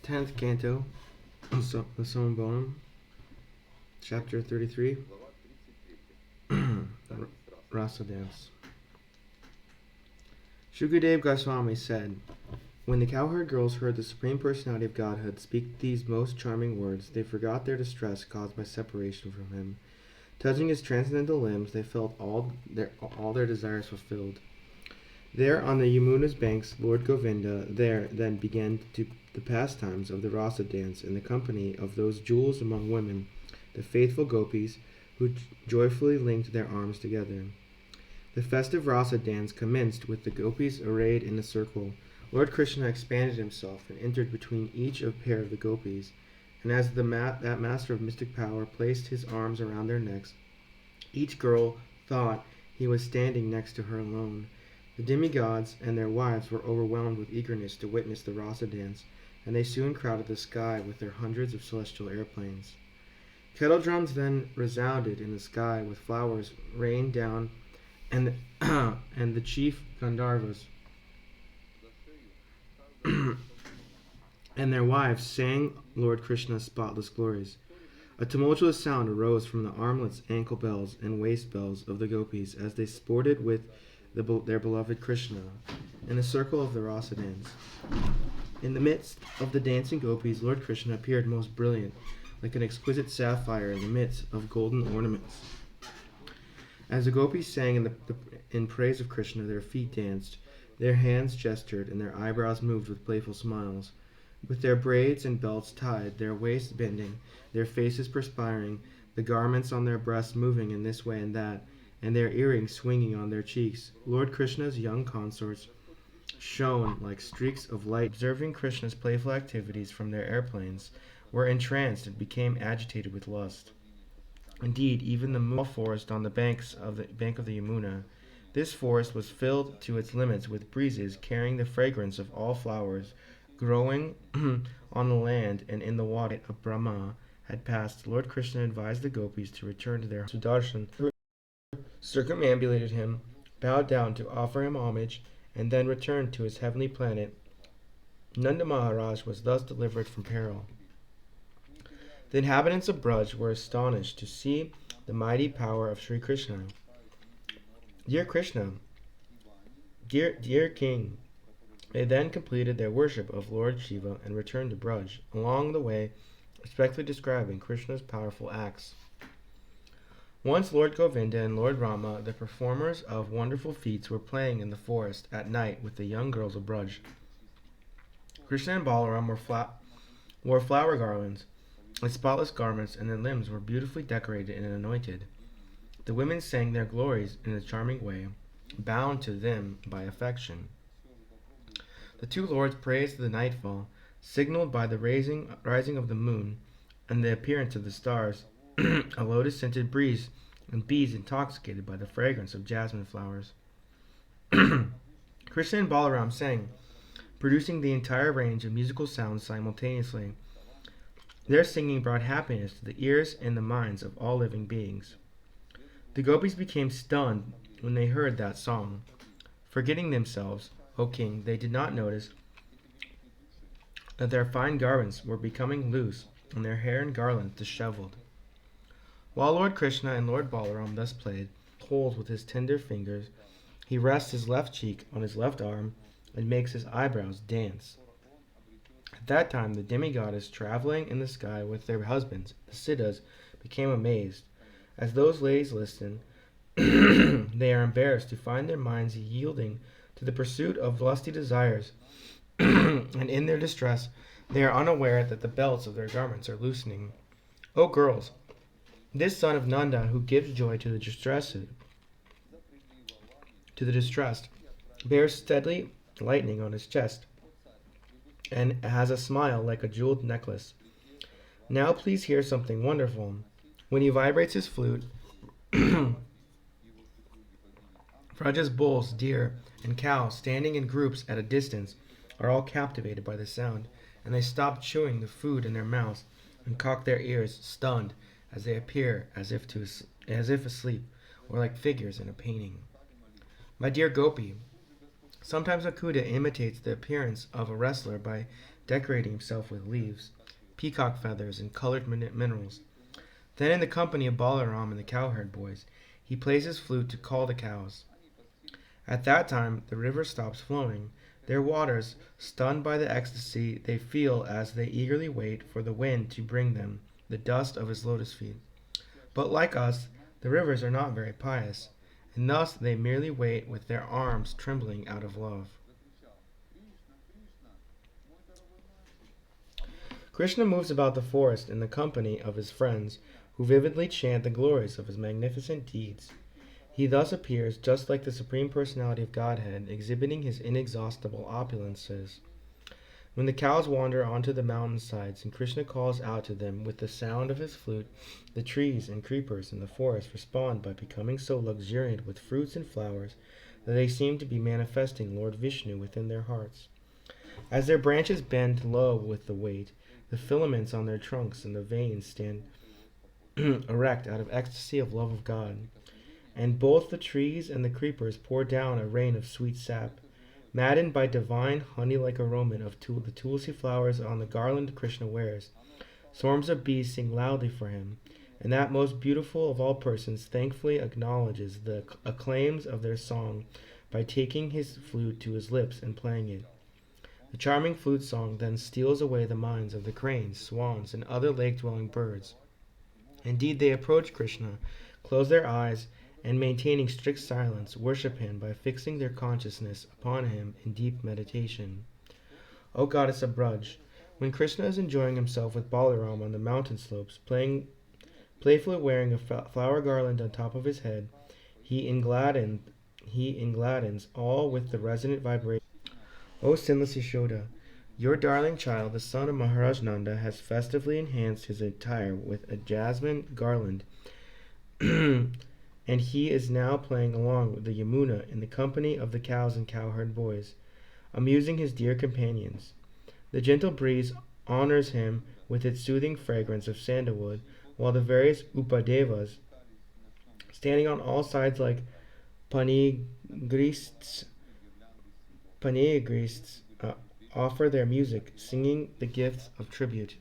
Tenth Canto, the Song Bonum, Chapter 33, Rasa Dance. Shukadev Goswami said, when the cowherd girls heard the Supreme Personality of Godhead speak these most charming words, they forgot their distress caused by separation from him. Touching his transcendental limbs, they felt all their desires fulfilled. There on the Yamuna's banks, Lord Govinda there then began the pastimes of the Rasa dance in the company of those jewels among women, the faithful gopis, who joyfully linked their arms together. The festive Rasa dance commenced with the gopis arrayed in a circle. Lord Krishna expanded himself and entered between each pair of the gopis, and as that master of mystic power placed his arms around their necks, each girl thought he was standing next to her alone. The demigods and their wives were overwhelmed with eagerness to witness the Rasa dance, and they soon crowded the sky with their hundreds of celestial airplanes. Kettle drums then resounded in the sky with flowers rained down, and the chief Gandharvas and their wives sang Lord Krishna's spotless glories. A tumultuous sound arose from the armlets, ankle bells, and waist bells of the gopis as they sported with their beloved Krishna in the circle of the Rasa dance. In the midst of the dancing gopis, Lord Krishna appeared most brilliant, like an exquisite sapphire in the midst of golden ornaments. As the gopis sang in praise of Krishna, their feet danced, their hands gestured, and their eyebrows moved with playful smiles. With their braids and belts tied, their waists bending, their faces perspiring, the garments on their breasts moving in this way and that, and their earrings swinging on their cheeks, Lord Krishna's young consorts shone like streaks of light. Observing Krishna's playful activities from their airplanes, were entranced and became agitated with lust. Indeed, even the moon forest on the bank of the Yamuna, this forest was filled to its limits with breezes carrying the fragrance of all flowers growing on the land and in the water. Of Brahma had passed, Lord Krishna advised the gopis to return to their Sudarshan, circumambulated him, bowed down to offer him homage, and then returned to his heavenly planet. Nanda Maharaj was thus delivered from peril. The inhabitants of Braj were astonished to see the mighty power of Sri Krishna. Dear Krishna, dear King, they then completed their worship of Lord Shiva and returned to Braj, along the way respectfully describing Krishna's powerful acts. Once Lord Govinda and Lord Rama, the performers of wonderful feats, were playing in the forest at night with the young girls of Braj. Krishna and Balaram wore flower garlands and spotless garments, and their limbs were beautifully decorated and anointed. The women sang their glories in a charming way, bound to them by affection. The two lords praised the nightfall, signaled by the rising of the moon and the appearance of the stars, a lotus-scented breeze, and bees intoxicated by the fragrance of jasmine flowers. Krishna and Balaram sang, producing the entire range of musical sounds simultaneously. Their singing brought happiness to the ears and the minds of all living beings. The gopis became stunned when they heard that song. Forgetting themselves, O king, they did not notice that their fine garments were becoming loose and their hair and garlands disheveled. While Lord Krishna and Lord Balaram thus played holes with his tender fingers, he rests his left cheek on his left arm and makes his eyebrows dance. At that time, the demigoddess traveling in the sky with their husbands, the Siddhas, became amazed. As those ladies listen, they are embarrassed to find their minds yielding to the pursuit of lusty desires, and in their distress, they are unaware that the belts of their garments are loosening. O girls, this son of Nanda who gives joy to the distressed, bears steadily lightning on his chest, and has a smile like a jeweled necklace. Now please hear something wonderful. When he vibrates his flute, Vraja's bulls, deer, and cows, standing in groups at a distance, are all captivated by the sound, and they stop chewing the food in their mouths and cock their ears, stunned, as they appear as if asleep, or like figures in a painting. My dear Gopi, sometimes Akuda imitates the appearance of a wrestler by decorating himself with leaves, peacock feathers, and colored minerals. Then, in the company of Balaram and the cowherd boys, he plays his flute to call the cows. At that time, the river stops flowing. Their waters, stunned by the ecstasy they feel as they eagerly wait for the wind to bring them the dust of his lotus feet. But like us, the rivers are not very pious, and thus they merely wait with their arms trembling out of love. Krishna moves about the forest in the company of his friends, who vividly chant the glories of his magnificent deeds. He thus appears just like the Supreme Personality of Godhead, exhibiting his inexhaustible opulences. When the cows wander onto the mountain sides and Krishna calls out to them with the sound of his flute, the trees and creepers in the forest respond by becoming so luxuriant with fruits and flowers that they seem to be manifesting Lord Vishnu within their hearts. As their branches bend low with the weight, the filaments on their trunks and the veins stand erect out of ecstasy of love of God. And both the trees and the creepers pour down a rain of sweet sap. Maddened by divine honey-like aroma of the tulsi flowers on the garland Krishna wears, swarms of bees sing loudly for him, and that most beautiful of all persons thankfully acknowledges the acclaims of their song by taking his flute to his lips and playing it. The charming flute song then steals away the minds of the cranes, swans, and other lake-dwelling birds. Indeed, they approach Krishna, close their eyes, and maintaining strict silence, worship him by fixing their consciousness upon him in deep meditation. O goddess of Braj, when Krishna is enjoying himself with Balaram on the mountain slopes, playfully wearing a flower garland on top of his head, he engladdens all with the resonant vibration. O sinless Yashoda, your darling child, the son of Maharaj Nanda, has festively enhanced his attire with a jasmine garland, and he is now playing along with the Yamuna in the company of the cows and cowherd boys, amusing his dear companions. The gentle breeze honors him with its soothing fragrance of sandalwood, while the various Upadevas, standing on all sides like panegrists, offer their music, singing the gifts of tribute.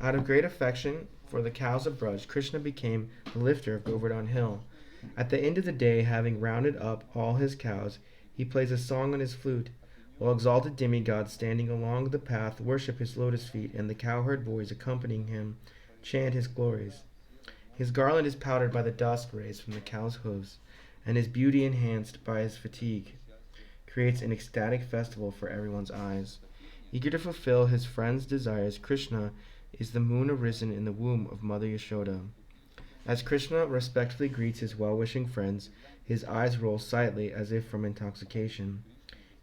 Out of great affection for the cows of Braj, Krishna became the lifter of Govardhan Hill. At the end of the day, having rounded up all his cows, he plays a song on his flute, while exalted demigods standing along the path worship his lotus feet, and the cowherd boys accompanying him chant his glories. His garland is powdered by the dust rays from the cow's hooves, and his beauty, enhanced by his fatigue, creates an ecstatic festival for everyone's eyes. Eager to fulfill his friends' desires, Krishna is the moon arisen in the womb of Mother Yashoda. As Krishna respectfully greets his well-wishing friends, his eyes roll slightly as if from intoxication.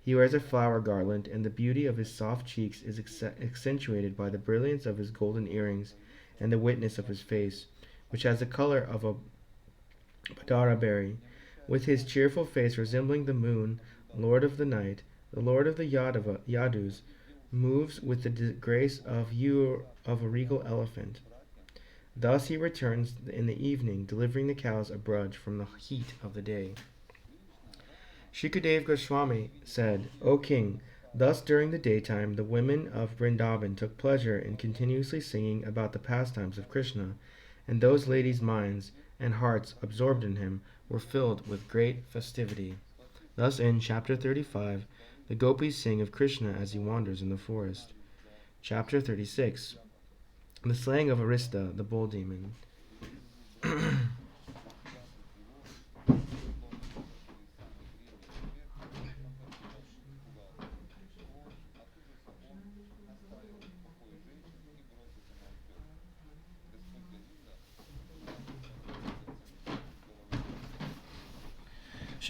He wears a flower garland, and the beauty of his soft cheeks is accentuated by the brilliance of his golden earrings and the witness of his face, which has the color of a badara berry. With his cheerful face resembling the moon, lord of the night, the lord of the Yadus moves with the grace of a regal elephant. Thus he returns in the evening, delivering the cows a Braj from the heat of the day. Shukadeva Goswami said, O king, thus during the daytime the women of Vrindavan took pleasure in continuously singing about the pastimes of Krishna, and those ladies' minds and hearts absorbed in him were filled with great festivity. Thus in chapter 35, the gopis sing of Krishna as he wanders in the forest. Chapter 36, the slaying of Arista, the bull demon.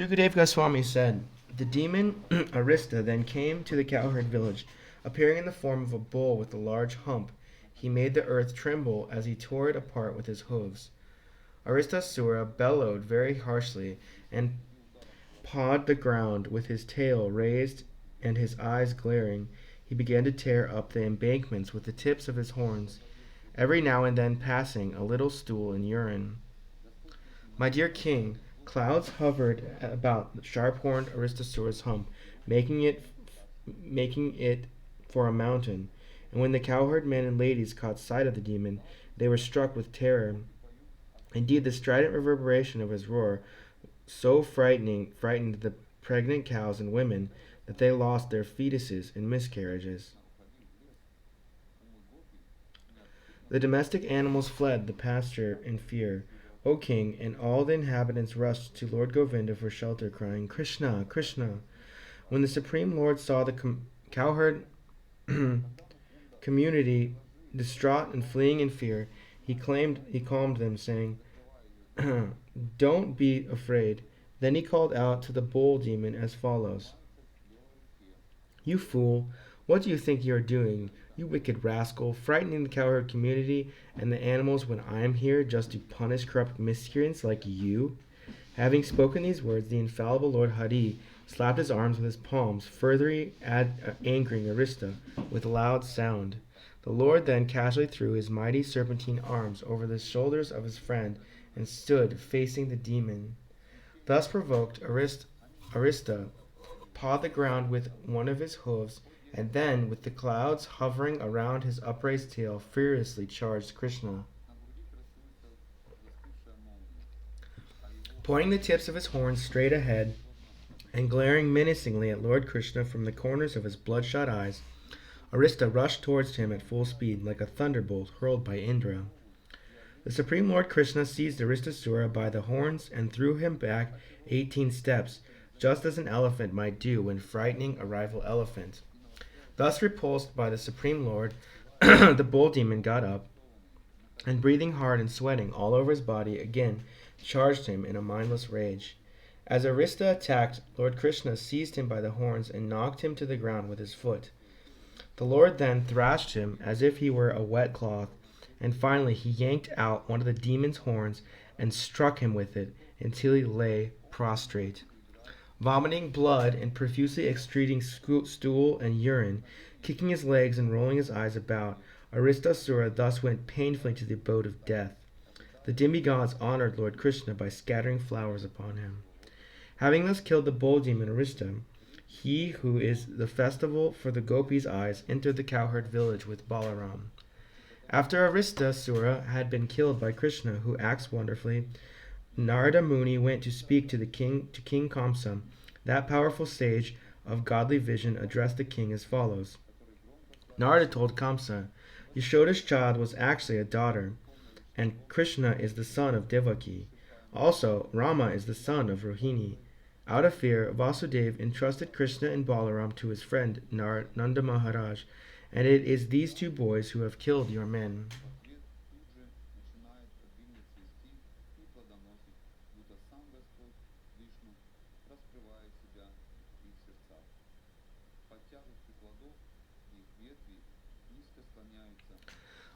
Shukadeva Goswami said, the demon Arista then came to the cowherd village, appearing in the form of a bull with a large hump. He made the earth tremble as he tore it apart with his hooves. Aristasura bellowed very harshly and pawed the ground with his tail raised and his eyes glaring. He began to tear up the embankments with the tips of his horns, every now and then passing a little stool in urine. My dear king, clouds hovered about the sharp-horned Aristasura's hump, making it for a mountain. And when the cowherd men and ladies caught sight of the demon, they were struck with terror. Indeed, the strident reverberation of his roar so frightened the pregnant cows and women that they lost their fetuses in miscarriages. The domestic animals fled the pasture in fear. O king, and all the inhabitants rushed to Lord Govinda for shelter, crying, Krishna, Krishna. When the Supreme Lord saw the cowherd community distraught and fleeing in fear, he calmed them, saying, Don't be afraid. Then he called out to the bull demon as follows. You fool, what do you think you are doing, you wicked rascal, frightening the cowherd community and the animals when I am here just to punish corrupt miscreants like you? Having spoken these words, the infallible Lord Hari slapped his arms with his palms, further angering Arista with a loud sound. The Lord then casually threw his mighty serpentine arms over the shoulders of his friend and stood facing the demon. Thus provoked, Arista pawed the ground with one of his hooves, and then, with the clouds hovering around his upraised tail, furiously charged Krishna. Pointing the tips of his horns straight ahead, and glaring menacingly at Lord Krishna from the corners of his bloodshot eyes, Arista rushed towards him at full speed, like a thunderbolt hurled by Indra. The Supreme Lord Krishna seized Aristasura by the horns and threw him back 18 steps, just as an elephant might do when frightening a rival elephant. Thus repulsed by the Supreme Lord, the bull demon got up, and breathing hard and sweating all over his body, again charged him in a mindless rage. As Arista attacked, Lord Krishna seized him by the horns and knocked him to the ground with his foot. The Lord then thrashed him as if he were a wet cloth, and finally he yanked out one of the demon's horns and struck him with it until he lay prostrate. Vomiting blood and profusely excreting stool and urine, kicking his legs and rolling his eyes about, Aristasura thus went painfully to the abode of death. The demigods honored Lord Krishna by scattering flowers upon him. Having thus killed the bull demon Arista, he who is the festival for the gopis' eyes entered the cowherd village with Balaram. After Aristasura had been killed by Krishna, who acts wonderfully, Narada Muni went to speak to King Kamsa. That powerful sage of godly vision addressed the king as follows. Narada told Kamsa, Yashoda's child was actually a daughter, and Krishna is the son of Devaki. Also, Rama is the son of Rohini. Out of fear, Vasudeva entrusted Krishna and Balaram to his friend Nanda Maharaj, and it is these two boys who have killed your men.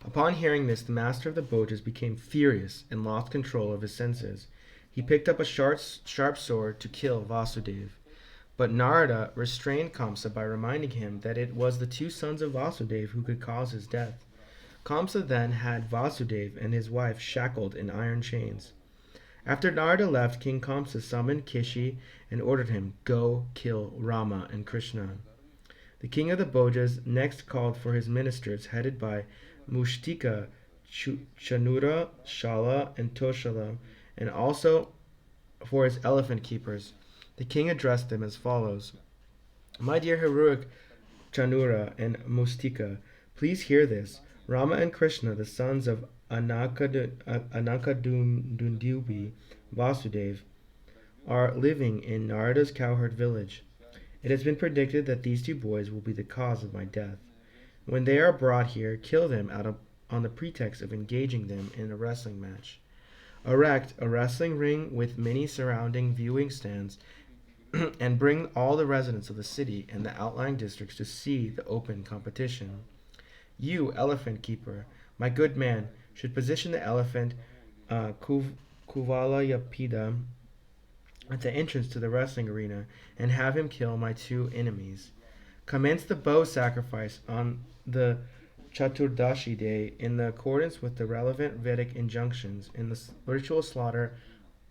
Upon hearing this, the master of the Bojas became furious and lost control of his senses. He picked up a sharp sword to kill Vasudeva. But Narada restrained Kamsa by reminding him that it was the two sons of Vasudeva who could cause his death. Kamsa then had Vasudeva and his wife shackled in iron chains. After Narada left, King Kamsa summoned Kishi and ordered him, Go kill Rama and Krishna. The king of the Bojas next called for his ministers, headed by Mushtika, Chanura, Shala, and Toshala, and also for his elephant keepers. The king addressed them as follows. My dear heroic Chanura and Mustika, please hear this. Rama and Krishna, the sons of Anakadundubi, Vasudeva, are living in Narada's cowherd village. It has been predicted that these two boys will be the cause of my death. When they are brought here, kill them on the pretext of engaging them in a wrestling match. Erect a wrestling ring with many surrounding viewing stands, and bring all the residents of the city and the outlying districts to see the open competition. You, elephant keeper, my good man, should position the elephant Kuvalayapida at the entrance to the wrestling arena and have him kill my two enemies. Commence the bow sacrifice on the Chaturdashi day in accordance with the relevant Vedic injunctions. In the ritual slaughter,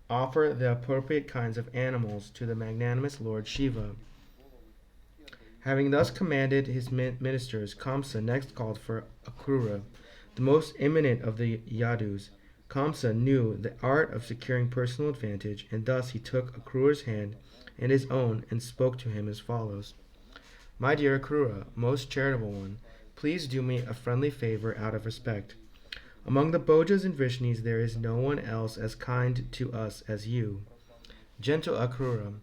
offer the appropriate kinds of animals to the magnanimous Lord Shiva. Having thus commanded his ministers, Kamsa next called for Akrura, the most eminent of the Yadus. Kamsa knew the art of securing personal advantage, and thus he took Akrura's hand and his own and spoke to him as follows. My dear Akrura, most charitable one, please do me a friendly favor out of respect. Among the Bhojas and Vrishnis there is no one else as kind to us as you. Gentle Akrura,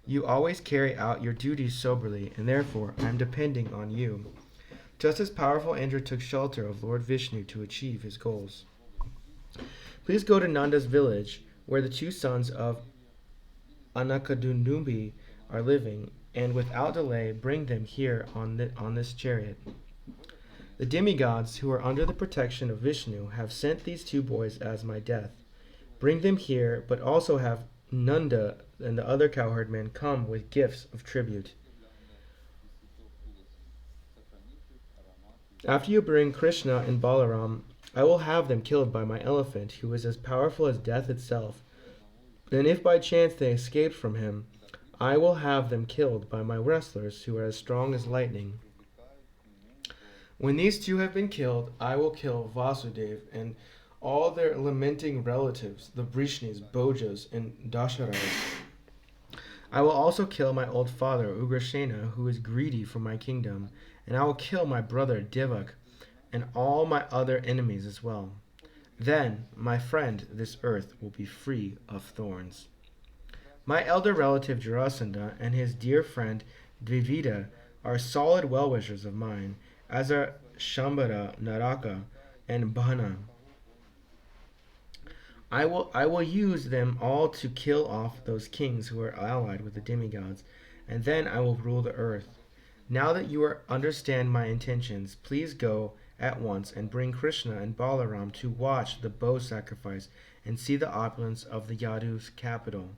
you always carry out your duties soberly, and therefore I am depending on you. Just as powerful Indra took shelter of Lord Vishnu to achieve his goals. Please go to Nanda's village, where the two sons of Anakadunumbi are living, and without delay bring them here on this chariot. The demigods, who are under the protection of Vishnu, have sent these two boys as my death. Bring them here, but also have Nanda and the other cowherd men come with gifts of tribute. After you bring Krishna and Balaram, I will have them killed by my elephant, who is as powerful as death itself. And if by chance they escape from him, I will have them killed by my wrestlers, who are as strong as lightning. When these two have been killed, I will kill Vasudev and all their lamenting relatives, the Vrishnis, Bhojas, and Dasharas. I will also kill my old father, Ugrasena, who is greedy for my kingdom, and I will kill my brother, Devak, and all my other enemies as well. Then, my friend, this earth will be free of thorns. My elder relative Jarasandha and his dear friend Dvivida are solid well-wishers of mine, as are Shambhara, Naraka, and Bhana. I will use them all to kill off those kings who are allied with the demigods, and then I will rule the earth. Now that you understand my intentions, please go at once and bring Krishna and Balaram to watch the bow sacrifice and see the opulence of the Yadu's capital.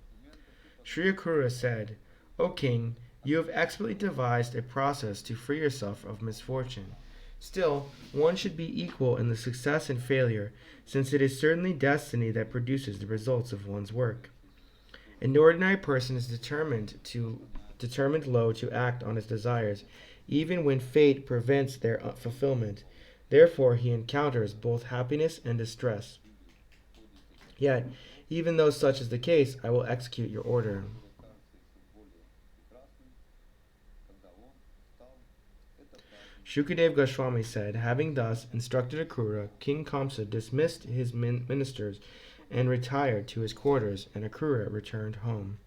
Sri Akrura said, O king, you have expertly devised a process to free yourself of misfortune. Still, one should be equal in the success and failure, since it is certainly destiny that produces the results of one's work. An ordinary person is determined low to act on his desires, even when fate prevents their fulfillment. Therefore he encounters both happiness and distress. Yet, even though such is the case, I will execute your order. Shukadev Goswami said, having thus instructed Akrura, King Kamsa dismissed his ministers and retired to his quarters, and Akrura returned home.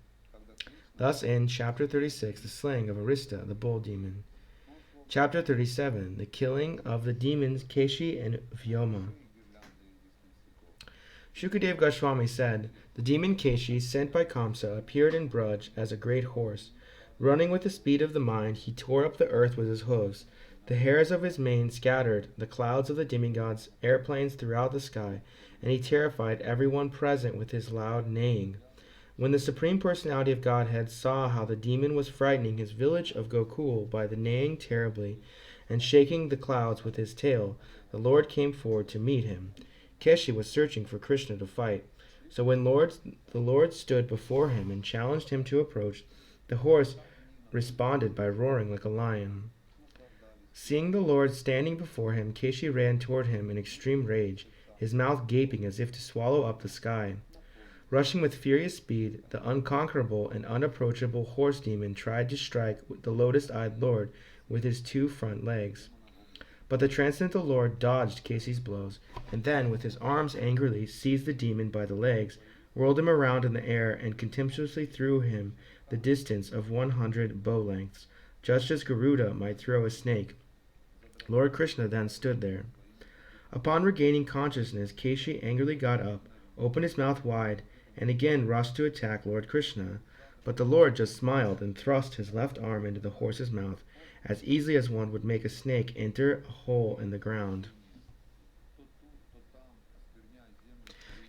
Thus ends Chapter 36, the slaying of Arista, the bull demon. Chapter 37, the killing of the demons Keshi and Vyoma. Shukadev Goswami said, the demon Keshi, sent by Kamsa, appeared in Braj as a great horse. Running with the speed of the mind, he tore up the earth with his hooves. The hairs of his mane scattered the clouds of the demigods' airplanes throughout the sky, and he terrified everyone present with his loud neighing. When the Supreme Personality of Godhead saw how the demon was frightening his village of Gokul by the neighing terribly and shaking the clouds with his tail, the Lord came forward to meet him. Keshi was searching for Krishna to fight. So when the Lord stood before him and challenged him to approach, the horse responded by roaring like a lion. Seeing the Lord standing before him, Keshi ran toward him in extreme rage, his mouth gaping as if to swallow up the sky. Rushing with furious speed, the unconquerable and unapproachable horse demon tried to strike the lotus-eyed Lord with his two front legs. But the transcendental Lord dodged Keshi's blows, and then, with his arms angrily, seized the demon by the legs, whirled him around in the air, and contemptuously threw him the distance of 100 bow lengths, just as Garuda might throw a snake. Lord Krishna then stood there. Upon regaining consciousness, Keshi angrily got up, opened his mouth wide, and again rushed to attack Lord Krishna. But the Lord just smiled and thrust his left arm into the horse's mouth as easily as one would make a snake enter a hole in the ground.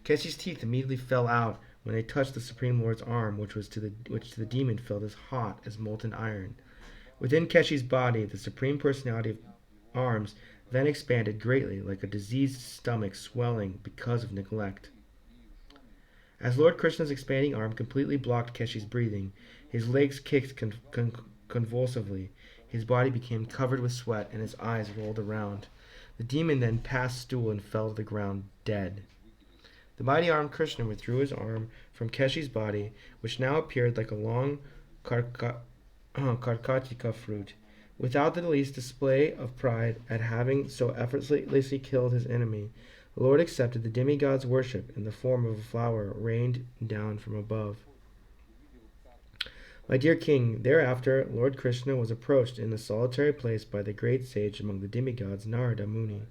Keshi's teeth immediately fell out when they touched the Supreme Lord's arm, which to the demon felt as hot as molten iron. Within Keshi's body, the Supreme Personality of arms then expanded greatly, like a diseased stomach swelling because of neglect. As Lord Krishna's expanding arm completely blocked Keshi's breathing, his legs kicked convulsively, his body became covered with sweat, and his eyes rolled around. The demon then passed stool and fell to the ground, dead. The mighty armed Krishna withdrew his arm from Keshi's body, which now appeared like a long karkatika fruit. Without the least display of pride at having so effortlessly killed his enemy, the Lord accepted the demigod's worship in the form of a flower rained down from above. My dear king, thereafter Lord Krishna was approached in a solitary place by the great sage among the demigods, Narada Muni.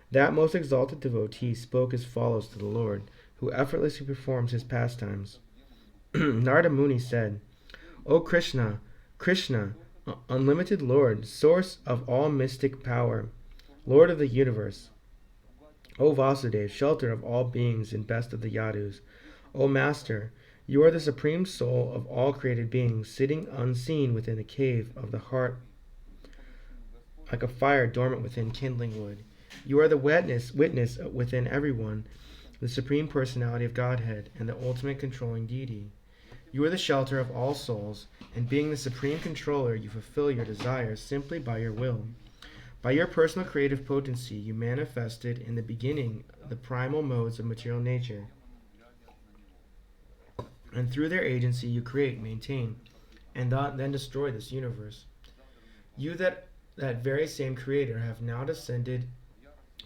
That most exalted devotee spoke as follows to the Lord, who effortlessly performs his pastimes. Narada Muni said, O Krishna, Krishna, unlimited Lord, source of all mystic power, Lord of the universe, O Vasudeva, shelter of all beings and best of the Yadus, O Master, you are the supreme soul of all created beings, sitting unseen within the cave of the heart, like a fire dormant within kindling wood. You are the witness within everyone, the Supreme Personality of Godhead, and the ultimate controlling deity. You are the shelter of all souls, and being the supreme controller, you fulfill your desires simply by your will. By your personal creative potency, you manifested in the beginning the primal modes of material nature, and through their agency you create, maintain, and then destroy this universe. You, that very same creator, have now descended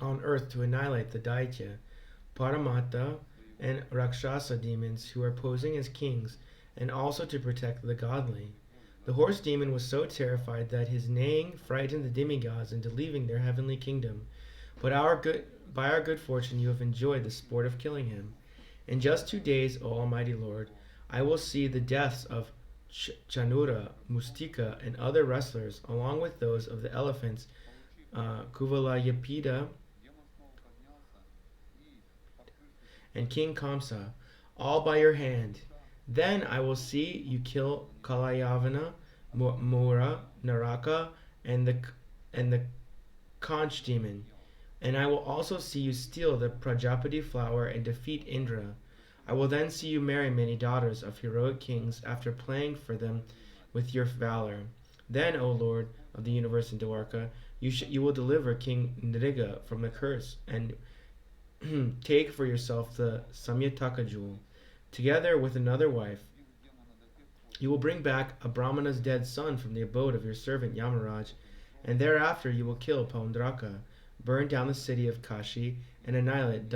on earth to annihilate the Daitya, Paramatta, and Rakshasa demons who are posing as kings, and also to protect the godly. The horse demon was so terrified that his neighing frightened the demigods into leaving their heavenly kingdom. But by our good fortune you have enjoyed the sport of killing him. In just 2 days, O Almighty Lord, I will see the deaths of Chanura, Mustika, and other wrestlers, along with those of the elephants, Kuvalayapida and King Kamsa, all by your hand. Then I will see you kill Kalayavana, Mura, Naraka, and the conch demon. And I will also see you steal the Prajapati flower and defeat Indra. I will then see you marry many daughters of heroic kings after playing for them with your valor. Then, O Lord of the universe in Dwarka, you will deliver King Nriga from the curse and take for yourself the Samyataka jewel. Together with another wife, you will bring back a Brahmana's dead son from the abode of your servant Yamaraj, and thereafter you will kill Paundraka, burn down the city of Kashi, and annihilate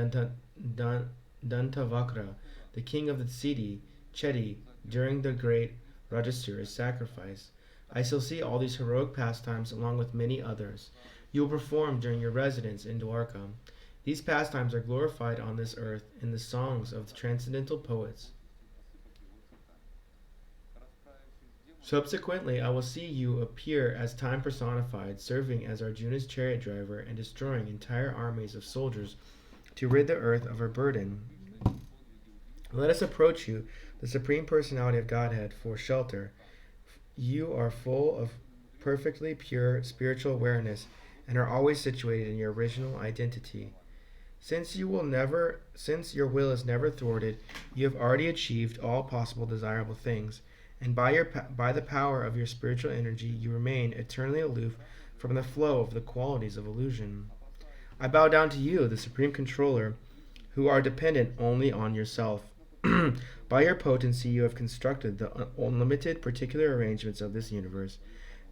Dantavakra, the king of the city, Chedi, during the great Rajasura's sacrifice. I shall see all these heroic pastimes along with many others. You will perform during your residence in Dwarka. These pastimes are glorified on this earth in the songs of the transcendental poets. Subsequently, I will see you appear as time personified, serving as Arjuna's chariot driver and destroying entire armies of soldiers to rid the earth of her burden. Let us approach you, the Supreme Personality of Godhead, for shelter. You are full of perfectly pure spiritual awareness and are always situated in your original identity. Since your will is never thwarted, you have already achieved all possible desirable things, and by the power of your spiritual energy, you remain eternally aloof from the flow of the qualities of illusion. I bow down to you, the Supreme Controller, who are dependent only on yourself. By your potency, you have constructed the unlimited particular arrangements of this universe.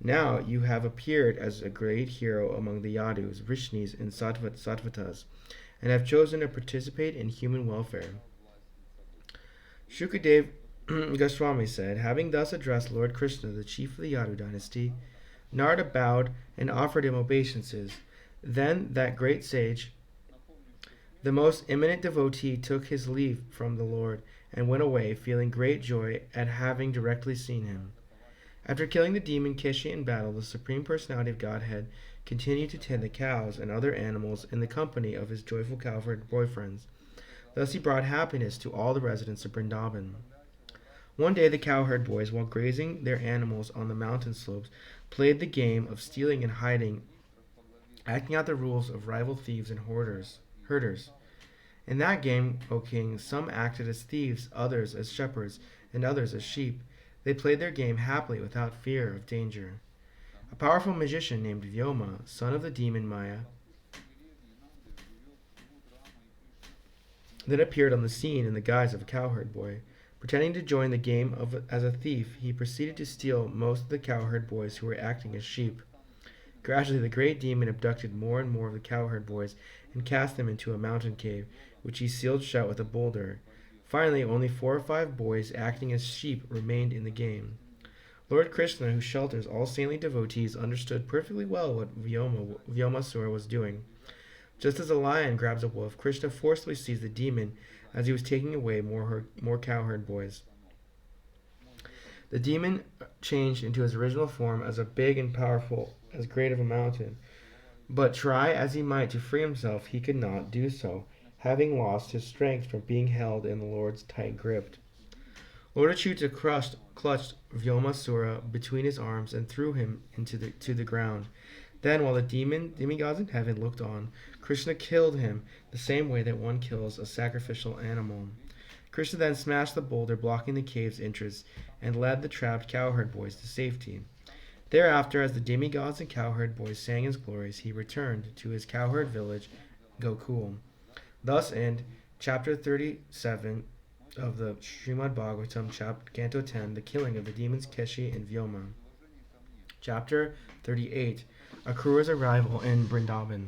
Now you have appeared as a great hero among the Yadus, Vrishnis, and Sattvatas, and have chosen to participate in human welfare. Shukadev Goswami said, having thus addressed Lord Krishna, the chief of the Yadu dynasty, Narada bowed and offered him obeisances. Then that great sage The most eminent devotee took his leave from the Lord and went away, feeling great joy at having directly seen him. After killing the demon Keshi in battle, the Supreme Personality of Godhead continued to tend the cows and other animals in the company of his joyful cowherd boyfriends. Thus he brought happiness to all the residents of Vrindavan. One day the cowherd boys, while grazing their animals on the mountain slopes, played the game of stealing and hiding, acting out the rules of rival thieves and herders. In that game, O king, some acted as thieves, others as shepherds, and others as sheep. They played their game happily without fear of danger. A powerful magician named Vyoma, son of the demon Maya, then appeared on the scene in the guise of a cowherd boy. Pretending to join the game as a thief, he proceeded to steal most of the cowherd boys who were acting as sheep. Gradually, the great demon abducted more and more of the cowherd boys and cast them into a mountain cave, which he sealed shut with a boulder. Finally, only 4 or 5 boys acting as sheep remained in the game. Lord Krishna, who shelters all saintly devotees, understood perfectly well what Vyomasura was doing. Just as a lion grabs a wolf, Krishna forcibly seized the demon as he was taking away more cowherd boys. The demon changed into his original form as a big and powerful, as great of a mountain. But try as he might to free himself, he could not do so, having lost his strength from being held in the Lord's tight grip. Lord Achyuta clutched Vyomasura between his arms and threw him to the ground. Then, while the demigods in heaven looked on, Krishna killed him the same way that one kills a sacrificial animal. Krishna then smashed the boulder blocking the cave's entrance and led the trapped cowherd boys to safety. Thereafter, as the demigods and cowherd boys sang his glories, he returned to his cowherd village, Gokul. Thus end chapter 37 of the Srimad Bhagavatam, Canto 10, the killing of the demons Keshi and Vyoma. Chapter 38, Akrura's arrival in Vrindavan.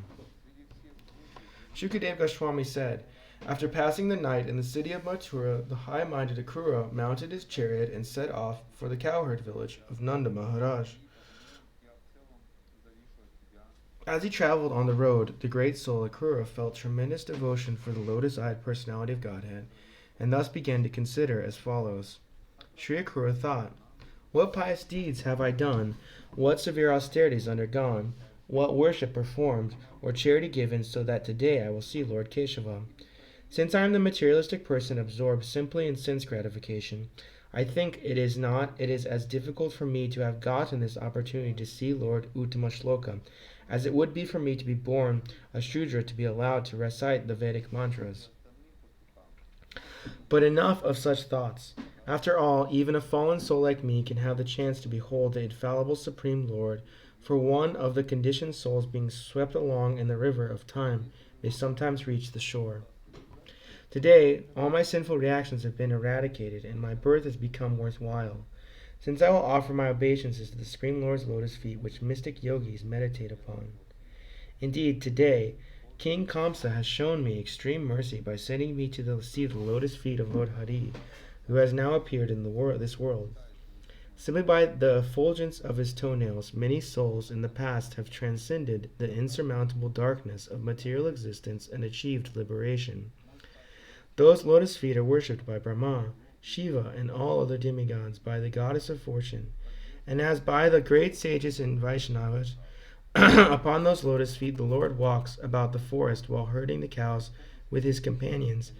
Shukadeva Goswami said, after passing the night in the city of Mathura, the high-minded Akrura mounted his chariot and set off for the cowherd village of Nanda Maharaj. As he traveled on the road, the great soul Akrura felt tremendous devotion for the lotus-eyed personality of Godhead, and thus began to consider as follows. Sri Akrura thought, what pious deeds have I done, what severe austerities undergone, what worship performed, or charity given, so that today I will see Lord Keshava? Since I am the materialistic person absorbed simply in sense gratification, I think it is as difficult for me to have gotten this opportunity to see Lord Uttama Shloka, as it would be for me to be born a Shudra to be allowed to recite the Vedic mantras. But enough of such thoughts. After all, even a fallen soul like me can have the chance to behold the infallible Supreme Lord, for one of the conditioned souls being swept along in the river of time may sometimes reach the shore. Today, all my sinful reactions have been eradicated, and my birth has become worthwhile, since I will offer my obeisances to the Supreme Lord's lotus feet, which mystic yogis meditate upon. Indeed, today, King Kamsa has shown me extreme mercy by sending me to see the lotus feet of Lord Hari, who has now appeared in this world. Simply by the effulgence of his toenails, many souls in the past have transcended the insurmountable darkness of material existence and achieved liberation. Those lotus feet are worshipped by Brahma, Shiva, and all other demigods, by the goddess of fortune, and as by the great sages and Vaishnavas, upon those lotus feet the Lord walks about the forest while herding the cows with his companions,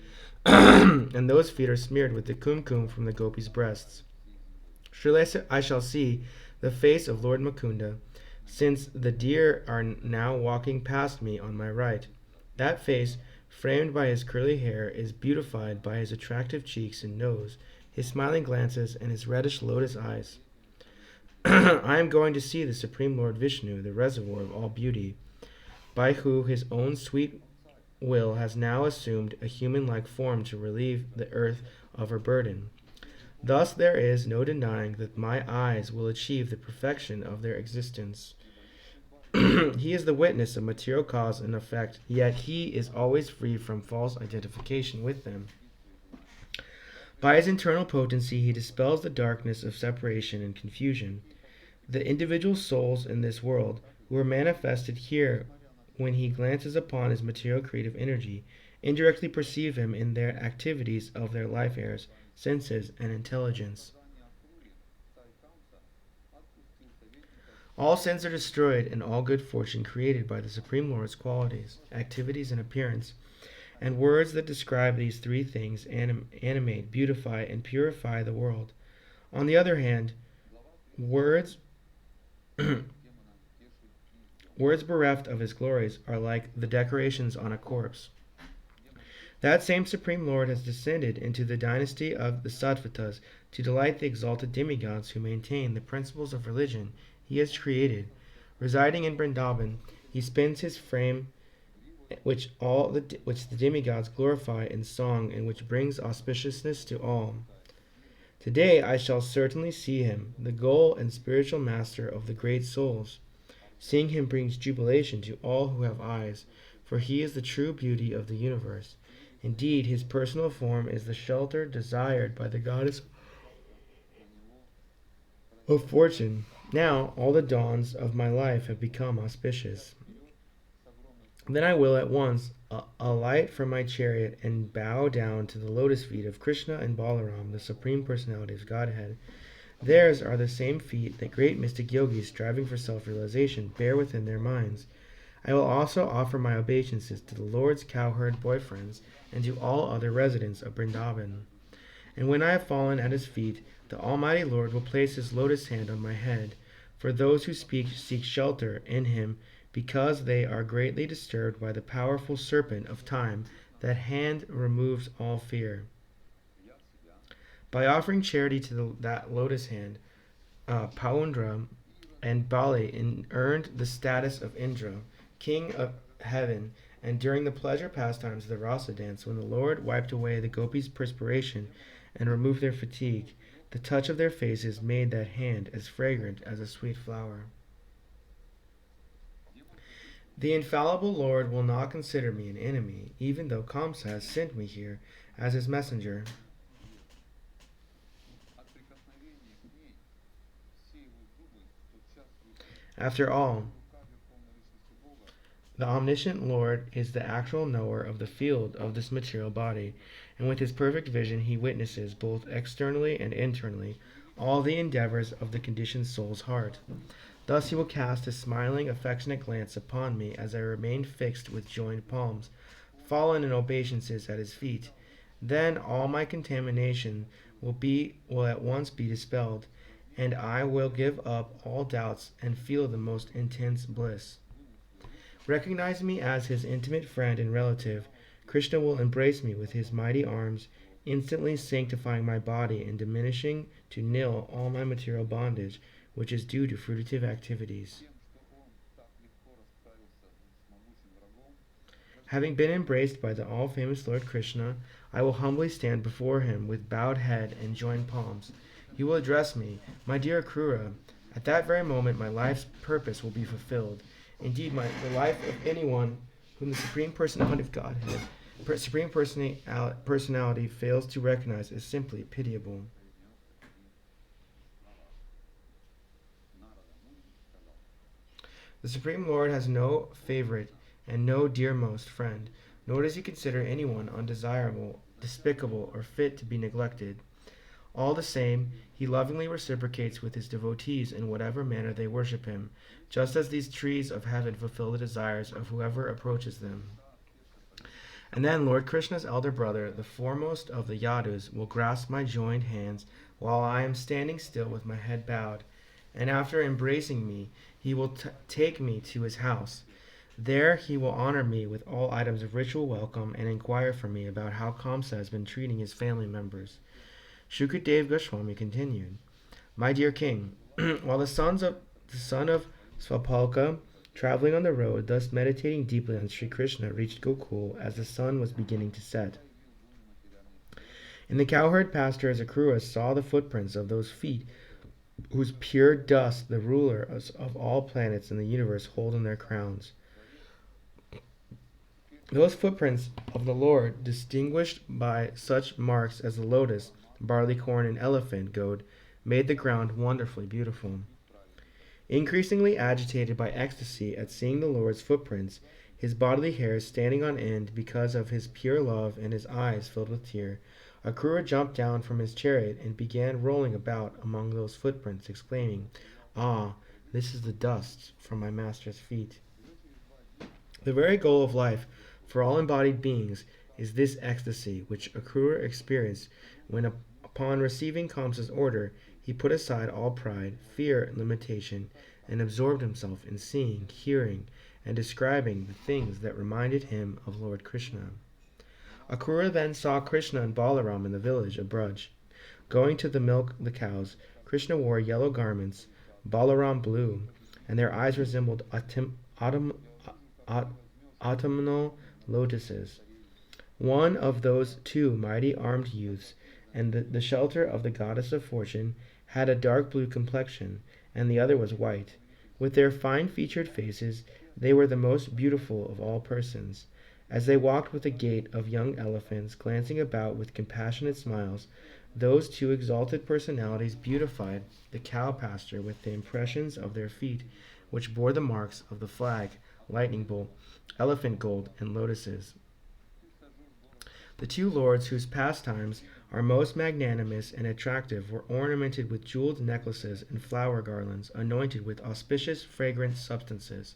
and those feet are smeared with the kumkum from the gopis' breasts. Surely I shall see the face of Lord Mukunda, since the deer are now walking past me on my right. That face, framed by his curly hair, is beautified by his attractive cheeks and nose, his smiling glances, and his reddish lotus eyes. I am going to see the Supreme Lord Vishnu, the reservoir of all beauty, by who his own sweet will has now assumed a human-like form to relieve the earth of her burden. Thus there is no denying that my eyes will achieve the perfection of their existence. He is the witness of material cause and effect, yet he is always free from false identification with them. By his internal potency, he dispels the darkness of separation and confusion. The individual souls in this world, who are manifested here when he glances upon his material creative energy, indirectly perceive him in their activities of their life airs, senses, and intelligence. All sins are destroyed, and all good fortune created by the Supreme Lord's qualities, activities, and appearance. And words that describe these three things animate, beautify, and purify the world. On the other hand, words words bereft of his glories are like the decorations on a corpse. That same Supreme Lord has descended into the dynasty of the Sattvatas to delight the exalted demigods who maintain the principles of religion he has created. Residing in Vrindavan, he spins his frame which the demigods glorify in song and which brings auspiciousness to all. Today I shall certainly see him, the goal and spiritual master of the great souls. Seeing him brings jubilation to all who have eyes, for he is the true beauty of the universe. Indeed, his personal form is the shelter desired by the goddess of fortune. Now all the dawns of my life have become auspicious. Then I will at once alight from my chariot and bow down to the lotus feet of Krishna and Balaram, the Supreme Personality of Godhead. Theirs are the same feet that great mystic yogis striving for self-realization bear within their minds. I will also offer my obeisances to the Lord's cowherd boyfriends and to all other residents of Vrindavan. And when I have fallen at his feet, the Almighty Lord will place his lotus hand on my head. For those who seek shelter in him, because they are greatly disturbed by the powerful serpent of time, that hand removes all fear. By offering charity to that lotus hand, Paundra and Bali earned the status of Indra, king of heaven, and during the pleasure pastimes of the Rasa dance, when the Lord wiped away the gopis' perspiration and removed their fatigue, the touch of their faces made that hand as fragrant as a sweet flower. The infallible Lord will not consider me an enemy, even though Kamsa has sent me here as his messenger. After all, the omniscient Lord is the actual knower of the field of this material body, and with his perfect vision he witnesses, both externally and internally, all the endeavors of the conditioned soul's heart. Thus he will cast a smiling, affectionate glance upon me as I remain fixed with joined palms, fallen in obeisances at his feet. Then all my contamination will at once be dispelled, and I will give up all doubts and feel the most intense bliss. Recognizing me as his intimate friend and relative, Krishna will embrace me with his mighty arms, instantly sanctifying my body and diminishing to nil all my material bondage, which is due to fruitive activities. Having been embraced by the all-famous Lord Krishna, I will humbly stand before him with bowed head and joined palms. He will address me, "My dear Krura." At that very moment my life's purpose will be fulfilled. Indeed, the life of anyone whom the Supreme Personality of Godhead, Supreme Personality fails to recognize is simply pitiable. The Supreme Lord has no favorite and no dearmost friend, nor does he consider anyone undesirable, despicable, or fit to be neglected. All the same, he lovingly reciprocates with his devotees in whatever manner they worship him, just as these trees of heaven fulfill the desires of whoever approaches them. And then Lord Krishna's elder brother, the foremost of the Yadus, will grasp my joined hands while I am standing still with my head bowed, and after embracing me, he will take me to his house. There he will honor me with all items of ritual welcome and inquire from me about how Kamsa has been treating his family members. Shukadev Goswami continued, "My dear king, while the son of Svapalka, traveling on the road, thus meditating deeply on Sri Krishna, reached Gokul as the sun was beginning to set. In the cowherd pasture, as Akrura saw the footprints of those feet whose pure dust the rulers of all planets in the universe hold in their crowns. Those footprints of the Lord, distinguished by such marks as the lotus, barleycorn, and elephant goad, made the ground wonderfully beautiful. Increasingly agitated by ecstasy at seeing the Lord's footprints, his bodily hairs standing on end because of his pure love and his eyes filled with tear. Akrura jumped down from his chariot and began rolling about among those footprints, exclaiming, "Ah, this is the dust from my master's feet." The very goal of life for all embodied beings is this ecstasy, which Akrura experienced when, upon receiving Kamsa's order, he put aside all pride, fear, and limitation, and absorbed himself in seeing, hearing, and describing the things that reminded him of Lord Krishna. Akrura then saw Krishna and Balaram in the village of Braj. Going to milk the cows, Krishna wore yellow garments, Balaram blue, and their eyes resembled autumnal lotuses. One of those two mighty armed youths, and the shelter of the goddess of fortune, had a dark blue complexion, and the other was white. With their fine-featured faces, they were the most beautiful of all persons. As they walked with the gait of young elephants, glancing about with compassionate smiles, those two exalted personalities beautified the cow pasture with the impressions of their feet, which bore the marks of the flag, lightning bolt, elephant gold, and lotuses. The two lords whose pastimes are most magnanimous and attractive were ornamented with jeweled necklaces and flower garlands, anointed with auspicious, fragrant substances.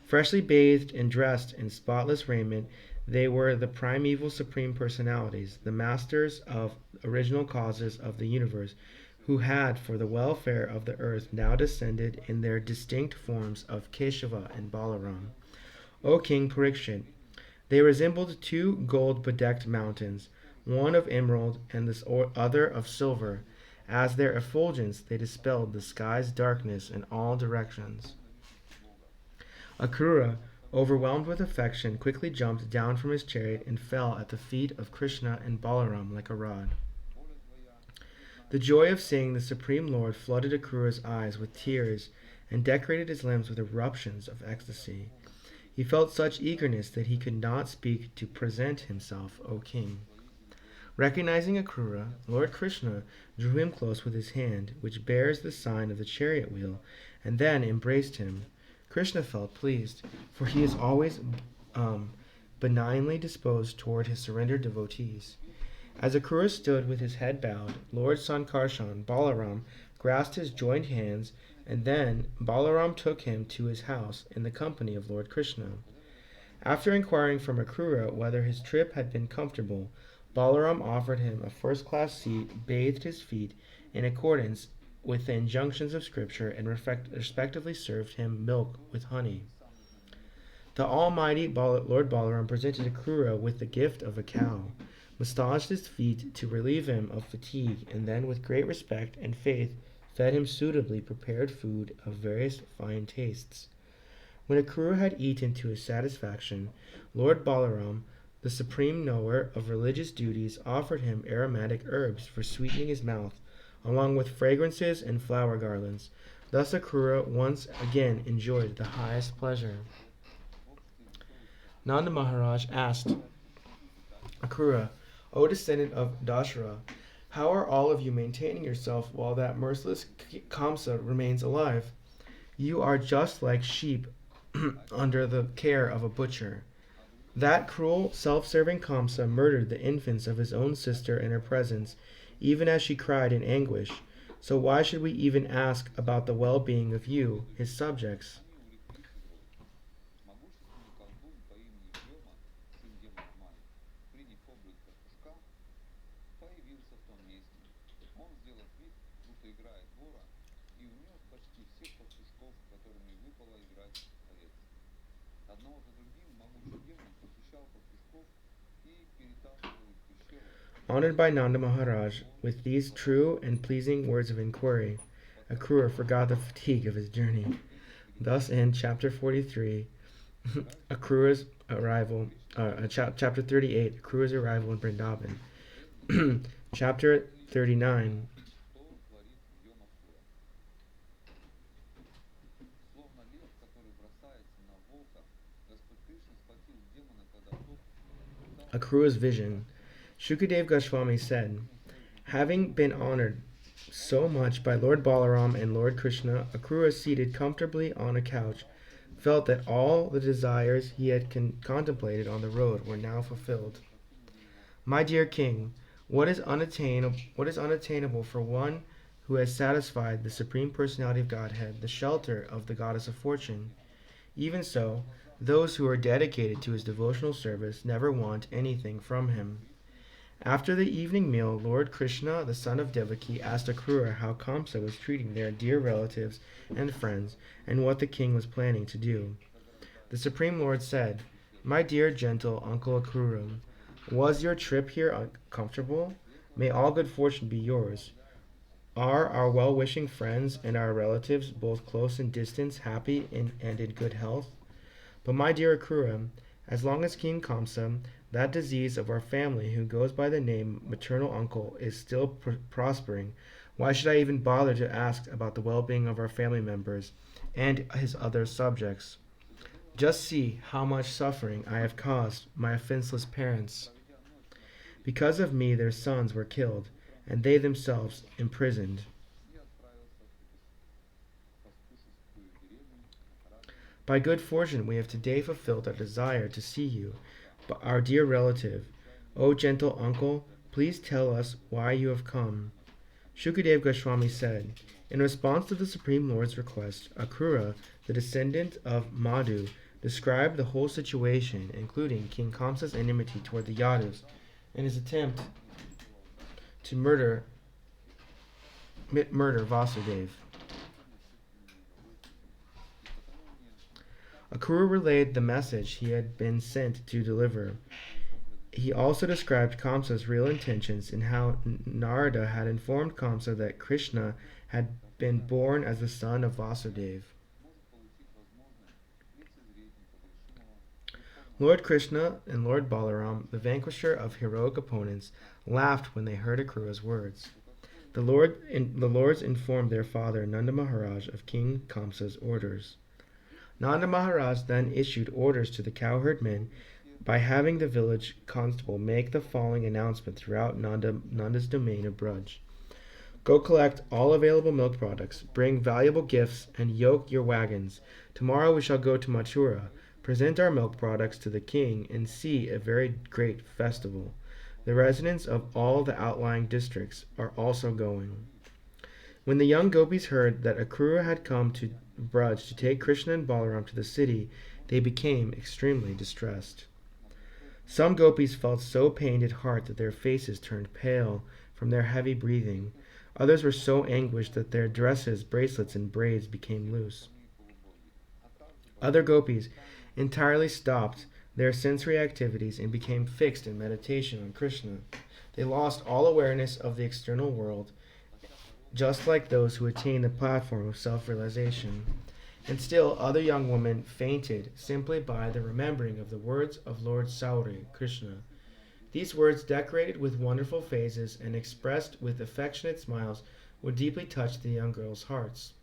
Freshly bathed and dressed in spotless raiment, they were the primeval supreme personalities, the masters of original causes of the universe, who had, for the welfare of the earth, now descended in their distinct forms of Keshava and Balaram. O King Parikshit, they resembled two gold-bedecked mountains, one of emerald and the other of silver. As their effulgence they dispelled the sky's darkness in all directions. Akrura, overwhelmed with affection, quickly jumped down from his chariot and fell at the feet of Krishna and Balaram like a rod. The joy of seeing the Supreme Lord flooded Akrura's eyes with tears and decorated his limbs with eruptions of ecstasy. He felt such eagerness that he could not speak to present himself, O king. Recognizing Akrura, Lord Krishna drew him close with his hand, which bears the sign of the chariot wheel, and then embraced him. Krishna felt pleased, for he is always benignly disposed toward his surrendered devotees. As Akrura stood with his head bowed, Lord Sankarshan, Balaram, grasped his joined hands, and then Balaram took him to his house in the company of Lord Krishna. After inquiring from Akrura whether his trip had been comfortable, Balaram offered him a first-class seat, bathed his feet in accordance with the injunctions of Scripture, and respectively served him milk with honey. The almighty Lord Balaram presented Akrura with the gift of a cow, massaged his feet to relieve him of fatigue, and then with great respect and faith fed him suitably prepared food of various fine tastes. When Akrura had eaten to his satisfaction, Lord Balaram, the supreme knower of religious duties, offered him aromatic herbs for sweetening his mouth, along with fragrances and flower garlands. Thus Akrura once again enjoyed the highest pleasure. Nanda Maharaj asked Akrura, O descendant of Dashara, how are all of you maintaining yourself while that merciless Kamsa remains alive? You are just like sheep under the care of a butcher. That cruel, self-serving Kamsa murdered the infants of his own sister in her presence, even as she cried in anguish. So why should we even ask about the well-being of you, his subjects? Honored by Nanda Maharaj with these true and pleasing words of inquiry, Akrura forgot the fatigue of his journey. Thus ends chapter 43, Akrura's arrival, chapter 38, Akrura's arrival in Vrindavan. Chapter 39. Akrura's vision. Shukadev Goswami said, having been honored so much by Lord Balaram and Lord Krishna, Akrura seated comfortably on a couch, felt that all the desires he had contemplated on the road were now fulfilled. My dear king, what is unattainable for one who has satisfied the Supreme Personality of Godhead, the shelter of the Goddess of Fortune? Even so, those who are dedicated to his devotional service never want anything from him. After the evening meal, Lord Krishna, the son of Devaki, asked Akrura how Kamsa was treating their dear relatives and friends, and what the king was planning to do. The Supreme Lord said, "My dear gentle Uncle Akrura, was your trip here comfortable? May all good fortune be yours. Are our well-wishing friends and our relatives, both close and distant, happy and in good health? But my dear Akrura, as long as King Kamsa, that disease of our family who goes by the name maternal uncle, is still prospering, why should I even bother to ask about the well-being of our family members and his other subjects? Just see how much suffering I have caused my offenseless parents. Because of me their sons were killed, and they themselves imprisoned. By good fortune we have today fulfilled our desire to see you, our dear relative. O gentle uncle, please tell us why you have come." Shukadev Goswami said, in response to the Supreme Lord's request, Akrura, the descendant of Madhu, described the whole situation, including King Kamsa's enmity toward the Yadavas and his attempt to murder Vasudeva. Akrura relayed the message he had been sent to deliver. He also described Kamsa's real intentions and how Narada had informed Kamsa that Krishna had been born as the son of Vasudeva. Lord Krishna and Lord Balaram, the vanquisher of heroic opponents, laughed when they heard Akrura's words. The lords informed their father Nanda Maharaj of King Kamsa's orders. Nanda Maharaj then issued orders to the cowherd men by having the village constable make the following announcement throughout Nanda's domain of Braj. Go collect all available milk products, bring valuable gifts, and yoke your wagons. Tomorrow we shall go to Mathura, present our milk products to the king, and see a very great festival. The residents of all the outlying districts are also going. When the young gopis heard that Akrura had come to Braj to take Krishna and Balaram to the city, they became extremely distressed. Some gopis felt so pained at heart that their faces turned pale from their heavy breathing. Others were so anguished that their dresses, bracelets, and braids became loose. Other gopis entirely stopped their sensory activities and became fixed in meditation on Krishna. They lost all awareness of the external world, just like those who attain the platform of self-realization. And still other young women fainted simply by the remembering of the words of Lord Sauri, Krishna. These words, decorated with wonderful phases and expressed with affectionate smiles, would deeply touch the young girls' hearts.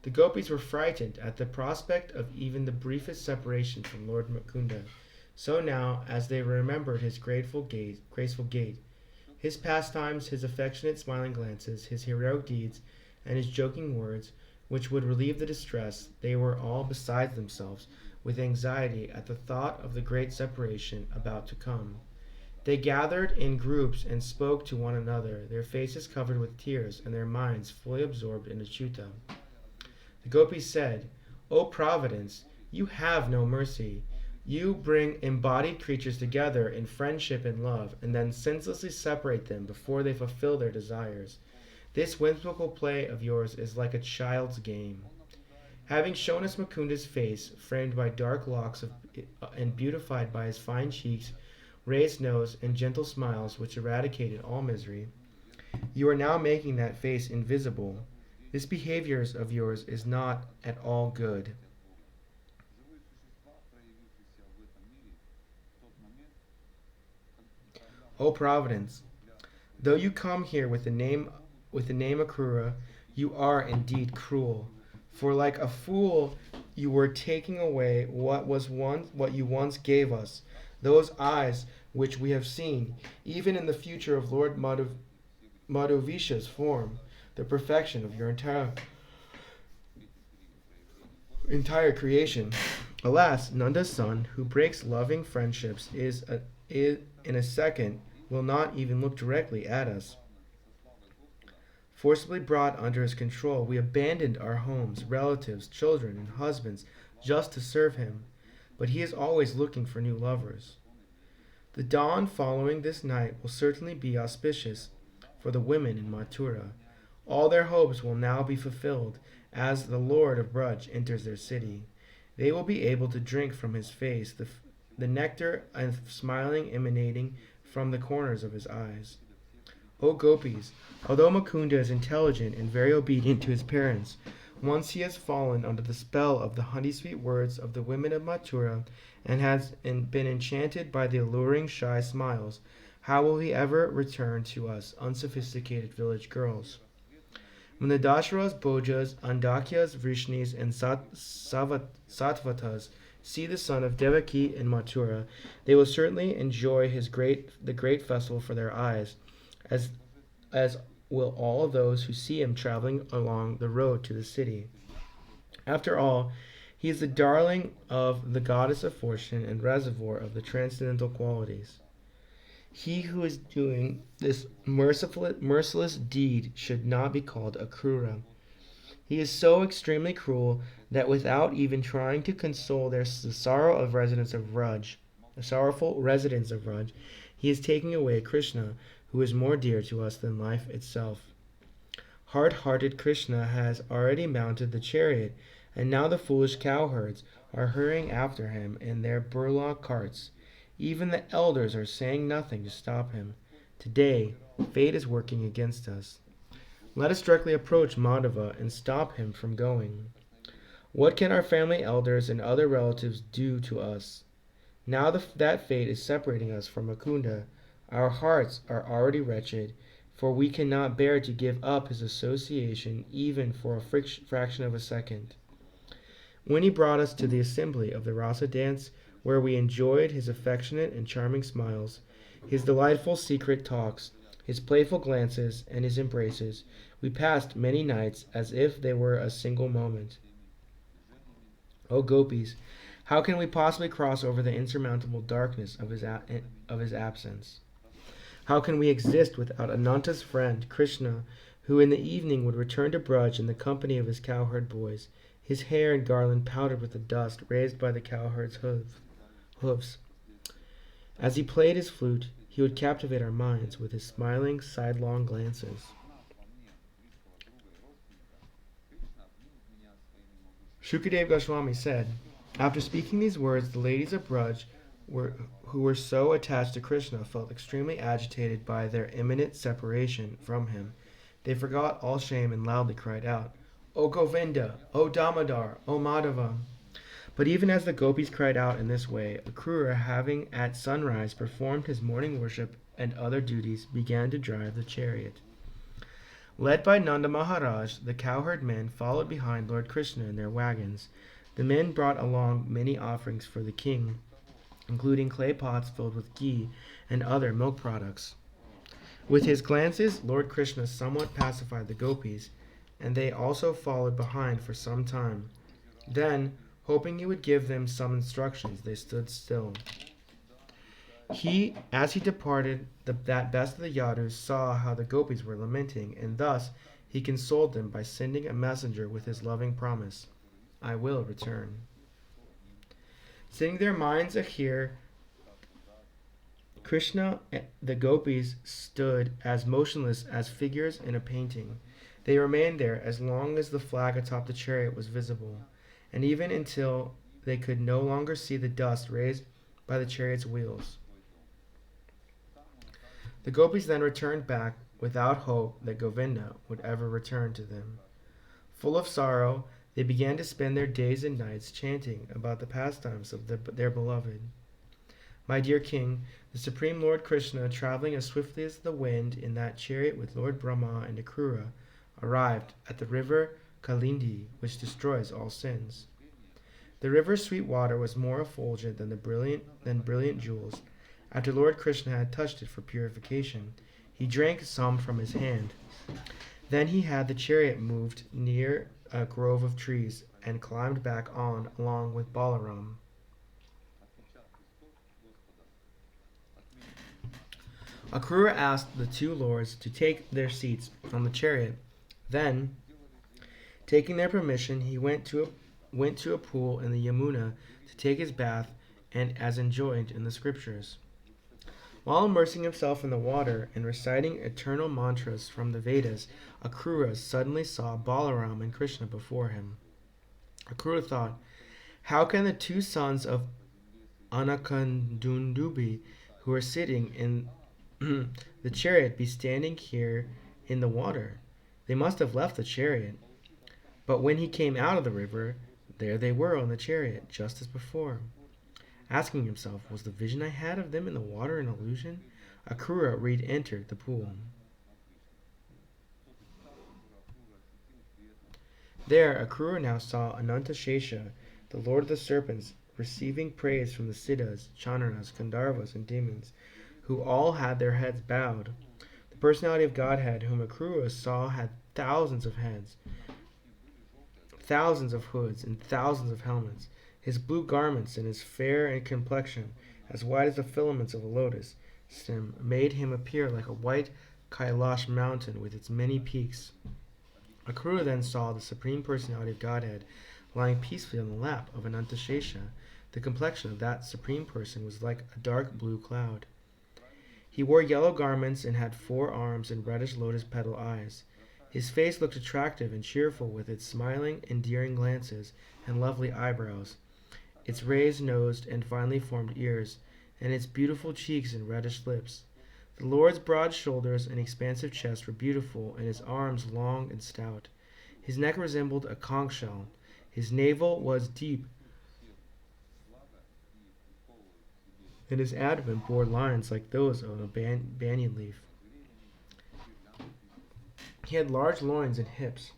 The gopis were frightened at the prospect of even the briefest separation from Lord Mukunda. So now, as they remembered his graceful gait, his pastimes, his affectionate smiling glances, his heroic deeds, and his joking words, which would relieve the distress, they were all beside themselves with anxiety at the thought of the great separation about to come. They gathered in groups and spoke to one another, their faces covered with tears and their minds fully absorbed in Achyuta. The gopis said, "O Providence, you have no mercy. You bring embodied creatures together in friendship and love, and then senselessly separate them before they fulfill their desires. This whimsical play of yours is like a child's game." Having shown us Mukunda's face, framed by dark locks and beautified by his fine cheeks, raised nose, and gentle smiles which eradicated all misery, you are now making that face invisible. This behavior of yours is not at all good. O Providence, though you come here with the name Akrura, you are indeed cruel. For like a fool, you were taking away what you once gave us, those eyes which we have seen, even in the future of Lord Madhuvisha's form, the perfection of your entire entire creation. Alas, Nanda's son, who breaks loving friendships, is in a second will not even look directly at us. Forcibly brought under his control, we abandoned our homes, relatives, children, and husbands just to serve him. But he is always looking for new lovers. The dawn following this night will certainly be auspicious for the women in Mathura. All their hopes will now be fulfilled as the Lord of Braj enters their city. They will be able to drink from his face the nectar and smiling emanating from the corners of his eyes. O gopis, although Mukunda is intelligent and very obedient to his parents, once he has fallen under the spell of the honey-sweet words of the women of Mathura and has been enchanted by the alluring shy smiles, how will he ever return to us unsophisticated village girls? When the Dasharas, Bhojas, Andakyas, Vrishnis, and Sattvatas see the son of Devaki in Mathura, they will certainly enjoy the great festival for their eyes, as will all those who see him traveling along the road to the city. After all, he is the darling of the goddess of fortune and reservoir of the transcendental qualities. He who is doing this merciless deed should not be called a Krura. He is so extremely cruel that without even trying to console the sorrowful residents of Raj, he is taking away Krishna, who is more dear to us than life itself. Hard-hearted Krishna has already mounted the chariot, and now the foolish cowherds are hurrying after him in their burlap carts. Even the elders are saying nothing to stop him. Today, fate is working against us. Let us directly approach Madhava and stop him from going. What can our family elders and other relatives do to us? Now that fate is separating us from Mukunda, our hearts are already wretched, for we cannot bear to give up his association even for a fraction of a second. When he brought us to the assembly of the Rasa dance, where we enjoyed his affectionate and charming smiles, his delightful secret talks, his playful glances, and his embraces, we passed many nights as if they were a single moment. O gopis, how can we possibly cross over the insurmountable darkness of his absence? How can we exist without Ananta's friend, Krishna, who in the evening would return to Braj in the company of his cowherd boys, his hair and garland powdered with the dust raised by the cowherd's hoofs? As he played his flute, he would captivate our minds with his smiling, sidelong glances. Shukadev Goswami said, after speaking these words, the ladies of Braj who were so attached to Krishna felt extremely agitated by their imminent separation from him. They forgot all shame and loudly cried out, O Govinda, O Damodar, O Madhava. But even as the gopis cried out in this way, Akrura, having at sunrise performed his morning worship and other duties, began to drive the chariot. Led by Nanda Maharaj, the cowherd men followed behind Lord Krishna in their wagons. The men brought along many offerings for the king, including clay pots filled with ghee and other milk products. With his glances, Lord Krishna somewhat pacified the gopis, and they also followed behind for some time. Then, hoping he would give them some instructions, they stood still. As he departed, that best of the Yadus saw how the gopis were lamenting, and thus he consoled them by sending a messenger with his loving promise, I will return. Sitting their minds here, Krishna and the gopis stood as motionless as figures in a painting. They remained there as long as the flag atop the chariot was visible, and even until they could no longer see the dust raised by the chariot's wheels. The gopis then returned back without hope that Govinda would ever return to them. Full of sorrow, they began to spend their days and nights chanting about the pastimes of their beloved. My dear king, the Supreme Lord Krishna, traveling as swiftly as the wind in that chariot with Lord Brahma and Akrura, arrived at the river Kalindi, which destroys all sins. The river's sweet water was more effulgent than brilliant jewels. After Lord Krishna had touched it for purification, he drank some from his hand. Then he had the chariot moved near a grove of trees, and climbed back on along with Balaram. Akrura asked the two lords to take their seats on the chariot. Then, taking their permission, he went to a pool in the Yamuna to take his bath, and as enjoined in the scriptures. While immersing himself in the water and reciting eternal mantras from the Vedas, Akrura suddenly saw Balaram and Krishna before him. Akrura thought, how can the two sons of Anakandundubi, who are sitting in the chariot, be standing here in the water? They must have left the chariot. But when he came out of the river, there they were on the chariot, just as before. Asking himself, was the vision I had of them in the water an illusion? Akrura re-entered the pool. There, Akrura now saw Anantashesha, the lord of the serpents, receiving praise from the Siddhas, Chandranas, Gandharvas, and demons, who all had their heads bowed. The personality of Godhead, whom Akrura saw, had thousands of heads, thousands of hoods, and thousands of helmets. His blue garments and his fair complexion, as white as the filaments of a lotus stem, made him appear like a white Kailash mountain with its many peaks. Akrura then saw the Supreme Personality of Godhead lying peacefully on the lap of Anantashesha. The complexion of that Supreme Person was like a dark blue cloud. He wore yellow garments and had 4 arms and reddish lotus petal eyes. His face looked attractive and cheerful with its smiling, endearing glances and lovely eyebrows, its raised nose and finely formed ears, and its beautiful cheeks and reddish lips. The Lord's broad shoulders and expansive chest were beautiful, and his arms long and stout. His neck resembled a conch shell. His navel was deep, and his abdomen bore lines like those of a banyan leaf. He had large loins and hips,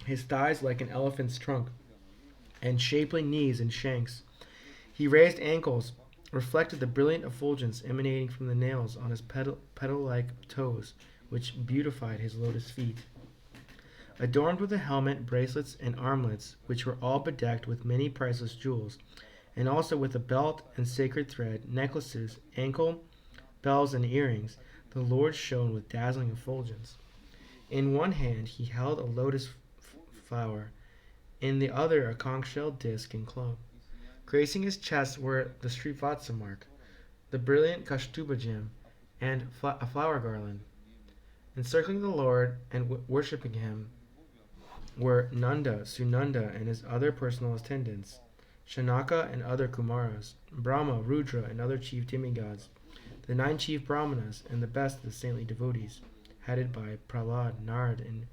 his thighs like an elephant's trunk, and shapely knees and shanks. His raised ankles reflected the brilliant effulgence emanating from the nails on his petal-like toes, which beautified his lotus feet. Adorned with a helmet, bracelets, and armlets, which were all bedecked with many priceless jewels, and also with a belt and sacred thread, necklaces, ankle bells, and earrings, the Lord shone with dazzling effulgence. In one hand he held a lotus flower, in the other a conch-shell disc and club. Gracing his chest were the Srivatsa mark, the brilliant Kashtubha gem, and a flower garland. Encircling the Lord and worshipping him were Nanda, Sunanda, and his other personal attendants, Shanaka and other Kumaras, Brahma, Rudra, and other chief demigods, the 9 chief Brahmanas, and the best of the saintly devotees, headed by Prahlad, Narad, and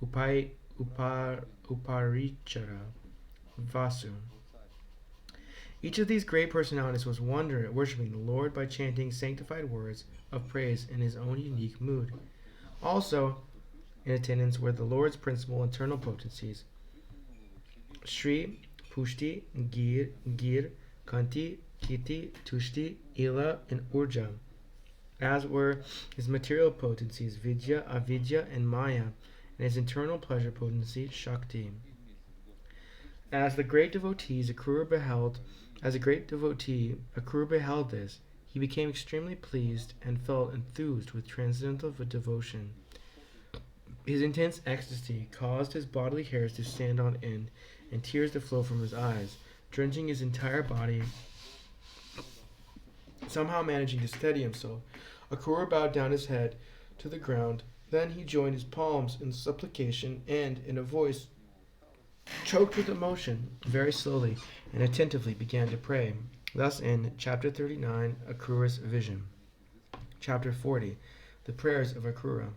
Uparichara Vasu. Each of these great personalities was wonder at worshiping the Lord by chanting sanctified words of praise in his own unique mood. Also in attendance were the Lord's principal internal potencies, Shri, Pushti, Gir, Kanti, Kiti, Tushti, Ila, and Urja, as were his material potencies, Vidya, Avidya, and Maya, and his internal pleasure potency, Shakti. As a great devotee, Akrura beheld this, he became extremely pleased and felt enthused with transcendental devotion. His intense ecstasy caused his bodily hairs to stand on end and tears to flow from his eyes, drenching his entire body. Somehow managing to steady himself, Akrura bowed down his head to the ground. Then he joined his palms in supplication and, in a voice choked with emotion, very slowly and attentively began to pray. Thus in Chapter 39, Akrura's Vision. Chapter 40, The Prayers of Akrura.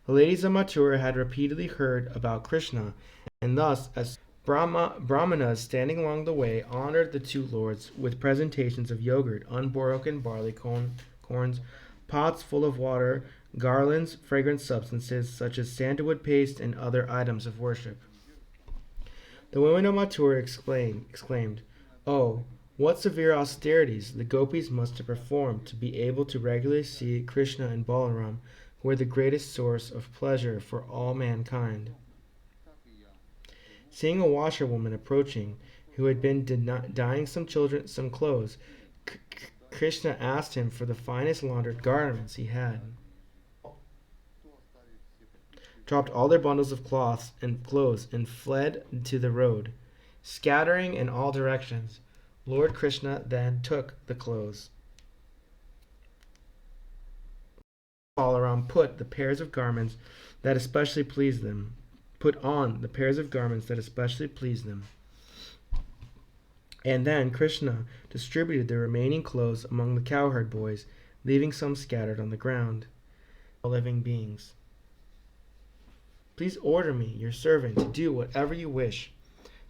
The ladies of Mathura had repeatedly heard about Krishna, and thus, as Brahmanas standing along the way honored the two lords with presentations of yogurt, unbroken barley corns, pots full of water, garlands, fragrant substances such as sandalwood paste, and other items of worship. The women of Mathura exclaimed, "Oh, what severe austerities the gopis must have performed to be able to regularly see Krishna and Balaram, who are the greatest source of pleasure for all mankind." Seeing a washerwoman approaching, who had been dyeing some clothes, Krishna asked him for the finest laundered garments he had. Dropped all their bundles of cloths and clothes and fled to the road, scattering in all directions. Lord Krishna then took the clothes. Balaram put on the pairs of garments that especially pleased them. And then Krishna distributed the remaining clothes among the cowherd boys, leaving some scattered on the ground. All living beings. Please order me, your servant, to do whatever you wish.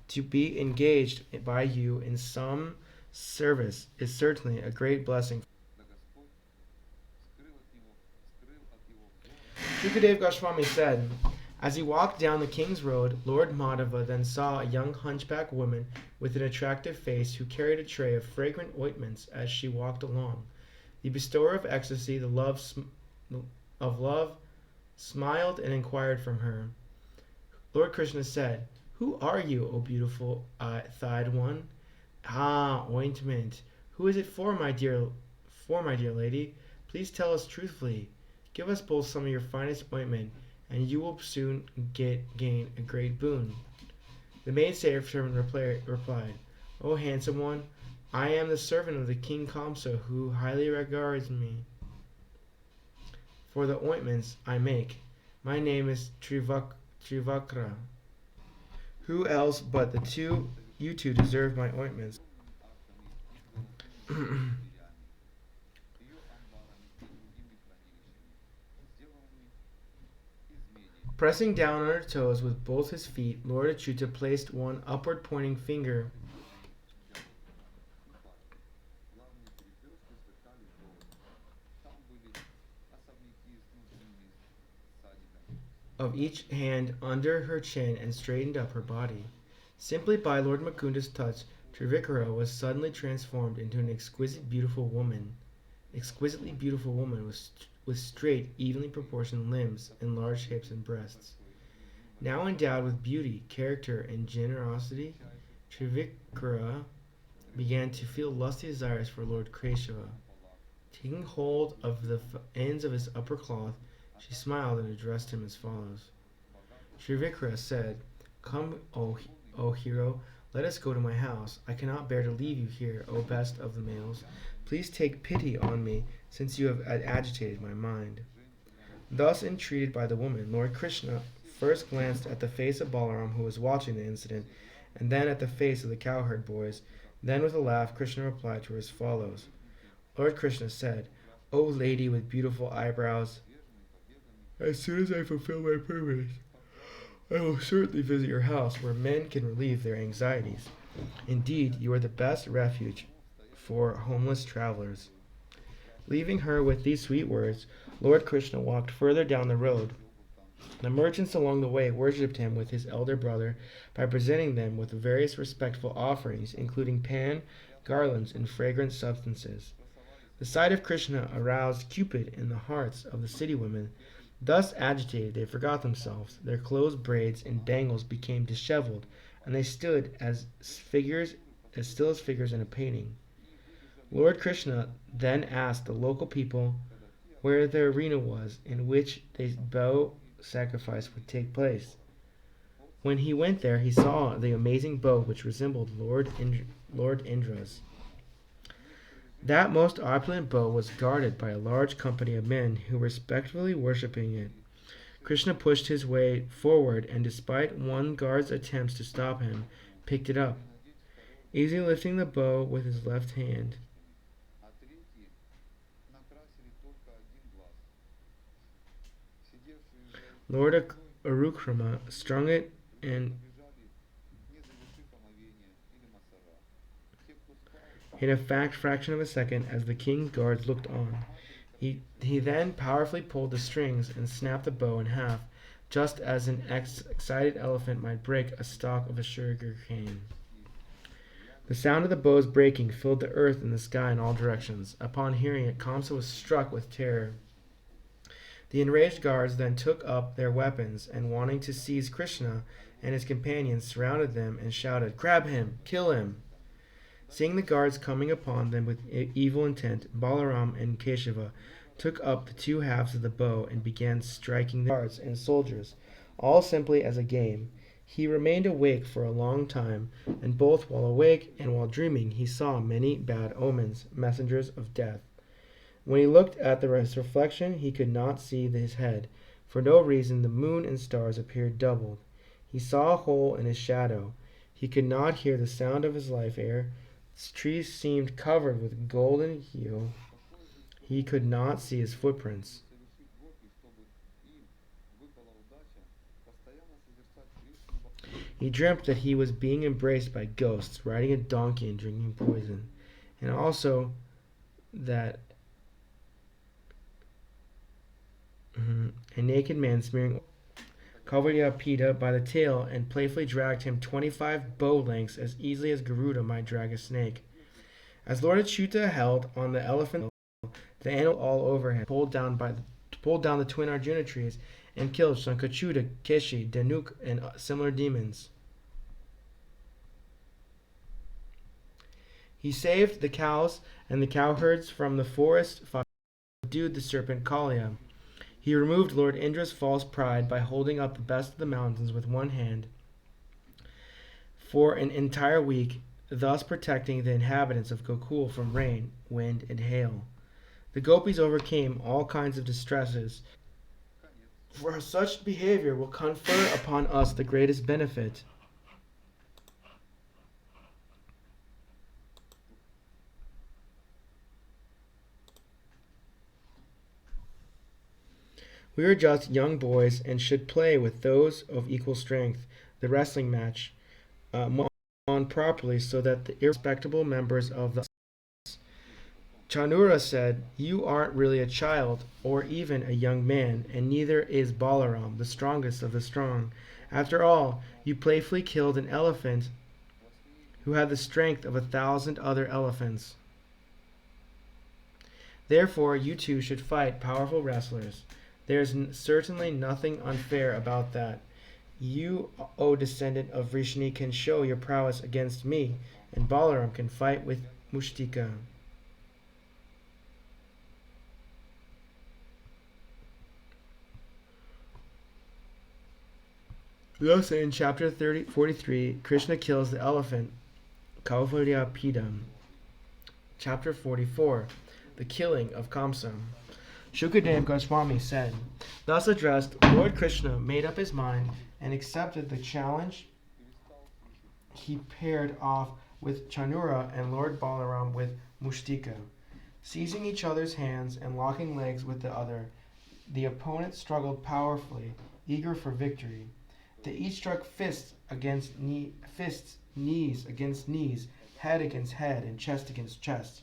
To be engaged by you in some service is certainly a great blessing. Shukadev Goswami said, as he walked down the king's road, Lord Madhava then saw a young hunchback woman with an attractive face who carried a tray of fragrant ointments as she walked along. The bestower of ecstasy, the love smiled and inquired from her. Lord Krishna said, "Who are you, O beautiful thighed one?" "Ah, ointment. Who is it for, my dear lady? Please tell us truthfully. Give us both some of your finest ointment, and you will soon gain a great boon." The maidservant replied, "O handsome one, I am the servant of the king Kamsa, who highly regards me for the ointments I make. My name is Trivakra. Who else but you two deserve my ointments?" Pressing down on her toes with both his feet, Lord Achyuta placed one upward pointing finger of each hand under her chin and straightened up her body. Simply by Lord Mukunda's touch, Trivikara was suddenly transformed into an exquisitely beautiful woman with straight, evenly proportioned limbs and large hips and breasts. Now endowed with beauty, character, and generosity, Trivikara began to feel lusty desires for Lord Keshava. Taking hold of the ends of his upper cloth, she smiled and addressed him as follows. Trivikara said, "Come, O hero, let us go to my house. I cannot bear to leave you here, O best of the males. Please take pity on me, since you have agitated my mind." Thus entreated by the woman, Lord Krishna first glanced at the face of Balaram, who was watching the incident, and then at the face of the cowherd boys. Then with a laugh, Krishna replied to her as follows. Lord Krishna said, "O lady with beautiful eyebrows, as soon as I fulfill my purpose, I will certainly visit your house where men can relieve their anxieties. Indeed, you are the best refuge for homeless travelers." Leaving her with these sweet words, Lord Krishna walked further down the road. The merchants along the way worshipped him with his elder brother by presenting them with various respectful offerings, including pan, garlands, and fragrant substances. The sight of Krishna aroused Cupid in the hearts of the city women. Thus agitated, they forgot themselves. Their clothes, braids, and bangles became disheveled, and they stood as still as figures in a painting. Lord Krishna then asked the local people where the arena was in which the bow sacrifice would take place. When he went there, he saw the amazing bow which resembled Lord Indra's. That most opulent bow was guarded by a large company of men who were respectfully worshipping it. Krishna pushed his way forward and, despite one guard's attempts to stop him, picked it up, easily lifting the bow with his left hand. Lord Arukrama strung it and in a fraction of a second as the king's guards looked on. He then powerfully pulled the strings and snapped the bow in half, just as an excited elephant might break a stalk of a sugar cane. The sound of the bow's breaking filled the earth and the sky in all directions. Upon hearing it, Kamsa was struck with terror. The enraged guards then took up their weapons and, wanting to seize Krishna and his companions, surrounded them and shouted, "Grab him! Kill him!" Seeing the guards coming upon them with evil intent, Balaram and Keshava took up the two halves of the bow and began striking the guards and soldiers, all simply as a game. He remained awake for a long time, and both while awake and while dreaming he saw many bad omens, messengers of death. When he looked at his reflection, he could not see his head. For no reason the moon and stars appeared doubled. He saw a hole in his shadow. He could not hear the sound of his life air. The trees seemed covered with golden hue. He could not see his footprints. He dreamt that he was being embraced by ghosts, riding a donkey and drinking poison, and also that a naked man smearing Kavalya by the tail and playfully dragged him 25 bow lengths as easily as Garuda might drag a snake. As Lord Achyuta held on the elephant, the animal all over him pulled down the twin Arjuna trees and killed Sankachuta, Keshi, Dhanuk, and similar demons. He saved the cows and the cowherds from the forest fire and subdued the serpent Kalia. He removed Lord Indra's false pride by holding up the best of the mountains with one hand for an entire week, thus protecting the inhabitants of Gokul from rain, wind, and hail. The gopis overcame all kinds of distresses, for such behavior will confer upon us the greatest benefit. We are just young boys and should play with those of equal strength. The wrestling match on properly so that the irrespectable members of the Chanura said, "You aren't really a child or even a young man, and neither is Balaram, the strongest of the strong. After all, you playfully killed an elephant who had the strength of 1,000 other elephants. Therefore, you two should fight powerful wrestlers. There's certainly nothing unfair about that. You, O descendant of Vrishni, can show your prowess against me, and Balaram can fight with Mushtika." Thus, in chapter 43, Krishna kills the elephant, Kavalya. Chapter 44, the killing of Kamsa. Shukadev Goswami said, thus addressed, Lord Krishna made up his mind and accepted the challenge. He paired off with Chanura and Lord Balaram with Mushtika. Seizing each other's hands and locking legs with the other, the opponents struggled powerfully, eager for victory. They each struck fists, knees against knees, head against head, and chest against chest.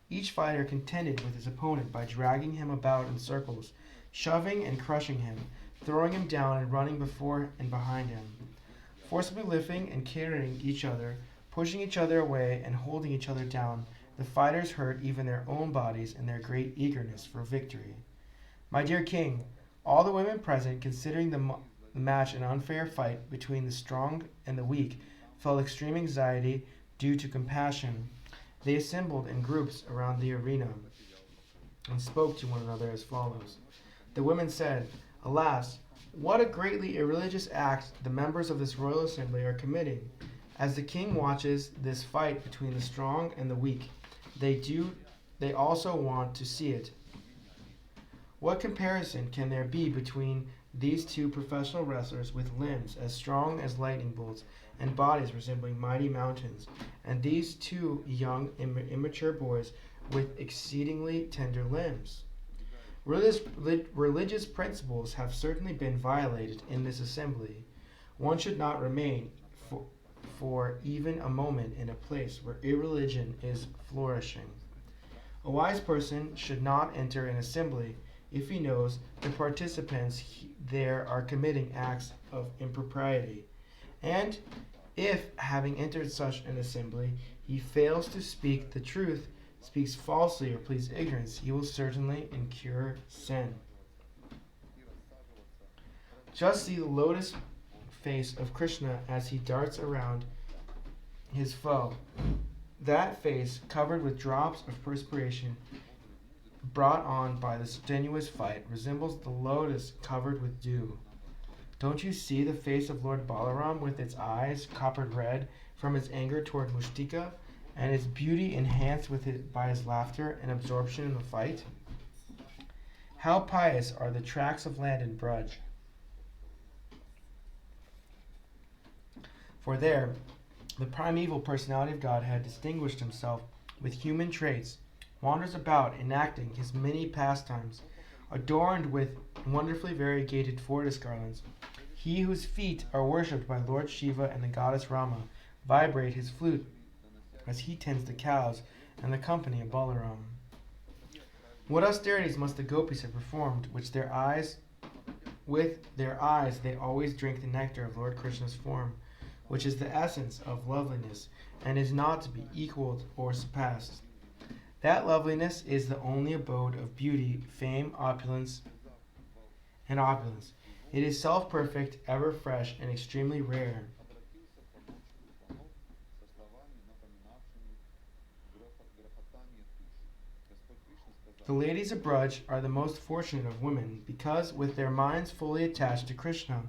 Each fighter contended with his opponent by dragging him about in circles, shoving and crushing him, throwing him down and running before and behind him, forcibly lifting and carrying each other, pushing each other away and holding each other down. The fighters hurt even their own bodies in their great eagerness for victory. My dear king, all the women present, considering the match an unfair fight between the strong and the weak, felt extreme anxiety due to compassion. They assembled in groups around the arena and spoke to one another as follows. The women said, "Alas, what a greatly irreligious act the members of this royal assembly are committing. As the king watches this fight between the strong and the weak, they also want to see it. What comparison can there be between these two professional wrestlers with limbs as strong as lightning bolts and bodies resembling mighty mountains, and these two young, immature boys with exceedingly tender limbs? Religious principles have certainly been violated in this assembly. One should not remain for even a moment in a place where irreligion is flourishing. A wise person should not enter an assembly if he knows the participants there are committing acts of impropriety. And if, having entered such an assembly, he fails to speak the truth, speaks falsely, or pleads ignorance, he will certainly incur sin. Just see the lotus face of Krishna as he darts around his foe. That face, covered with drops of perspiration brought on by the strenuous fight, resembles the lotus covered with dew. Don't you see the face of Lord Balaram with its eyes coppered red from his anger toward Mustika, and its beauty enhanced by his laughter and absorption in the fight? How pious are the tracts of land in Braj! For there, the primeval personality of God had distinguished himself with human traits, wanders about enacting his many pastimes, adorned with wonderfully variegated forest garlands. He whose feet are worshipped by Lord Shiva and the goddess Rama vibrate his flute as he tends the cows and the company of Balaram. What austerities must the gopis have performed, with their eyes they always drink the nectar of Lord Krishna's form, which is the essence of loveliness, and is not to be equaled or surpassed. That loveliness is the only abode of beauty, fame, opulence. It is self-perfect, ever fresh, and extremely rare. The ladies of Braj are the most fortunate of women, because, with their minds fully attached to Krishna,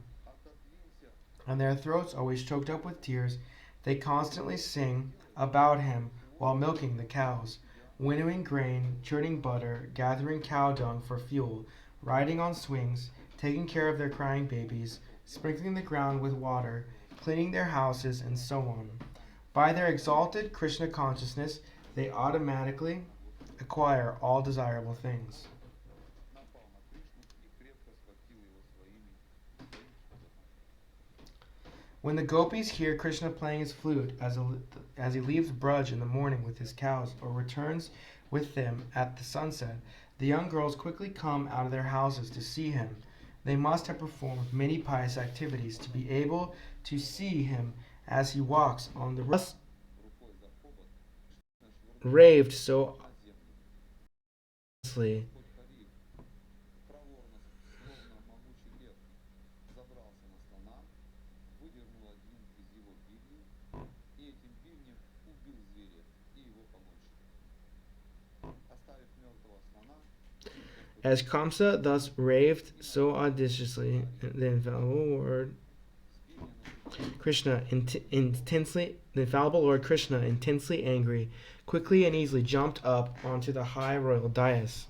and their throats always choked up with tears, they constantly sing about him while milking the cows, winnowing grain, churning butter, gathering cow dung for fuel, riding on swings, taking care of their crying babies, sprinkling the ground with water, cleaning their houses, and so on. By their exalted Krishna consciousness, they automatically acquire all desirable things. When the gopis hear Krishna playing his flute as he leaves Braj in the morning with his cows, or returns with them at the sunset, the young girls quickly come out of their houses to see him. They must have performed many pious activities to be able to see him as he walks on the road. Raved so honestly. As Kamsa thus raved so audaciously, the infallible Lord Krishna, the infallible Lord Krishna, intensely angry, quickly and easily jumped up onto the high royal dais.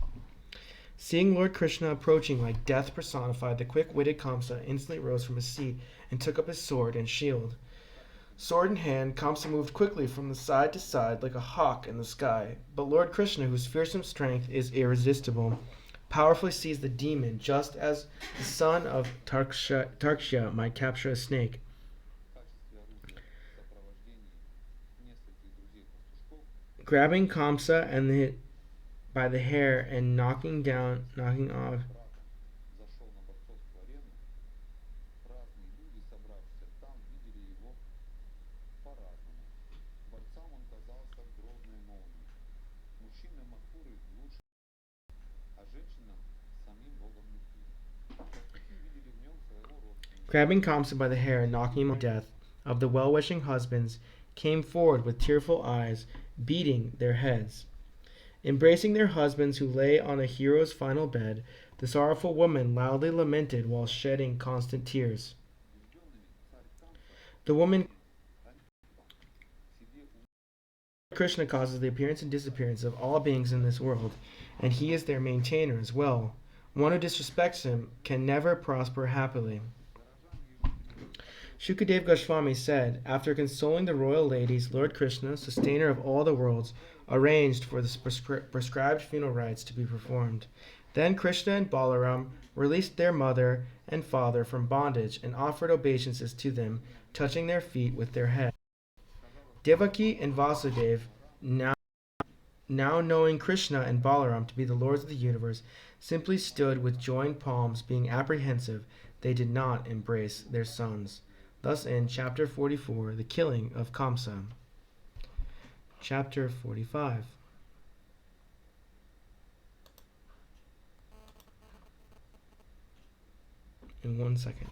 Seeing Lord Krishna approaching like death personified, the quick-witted Kamsa instantly rose from his seat and took up his sword and shield. Sword in hand, Kamsa moved quickly from the side to side like a hawk in the sky. But Lord Krishna, whose fearsome strength is irresistible, powerfully seized the demon, just as the son of Tarksha might capture a snake. Grabbing Kamsa by the hair and knocking off Grabbing Kamsa by the hair and knocking him to death, of the well-wishing husbands came forward with tearful eyes, beating their heads. Embracing their husbands who lay on a hero's final bed, the sorrowful women loudly lamented while shedding constant tears. The woman Krishna causes the appearance and disappearance of all beings in this world, and he is their maintainer as well. One who disrespects him can never prosper happily. Shukadev Goswami said, after consoling the royal ladies, Lord Krishna, sustainer of all the worlds, arranged for the prescribed funeral rites to be performed. Then Krishna and Balaram released their mother and father from bondage and offered obeisances to them, touching their feet with their head. Devaki and Vasudev, now knowing Krishna and Balaram to be the lords of the universe, simply stood with joined palms, being apprehensive they did not embrace their sons. Thus ends chapter 44, the killing of Kamsa. Chapter 45. In 1 second.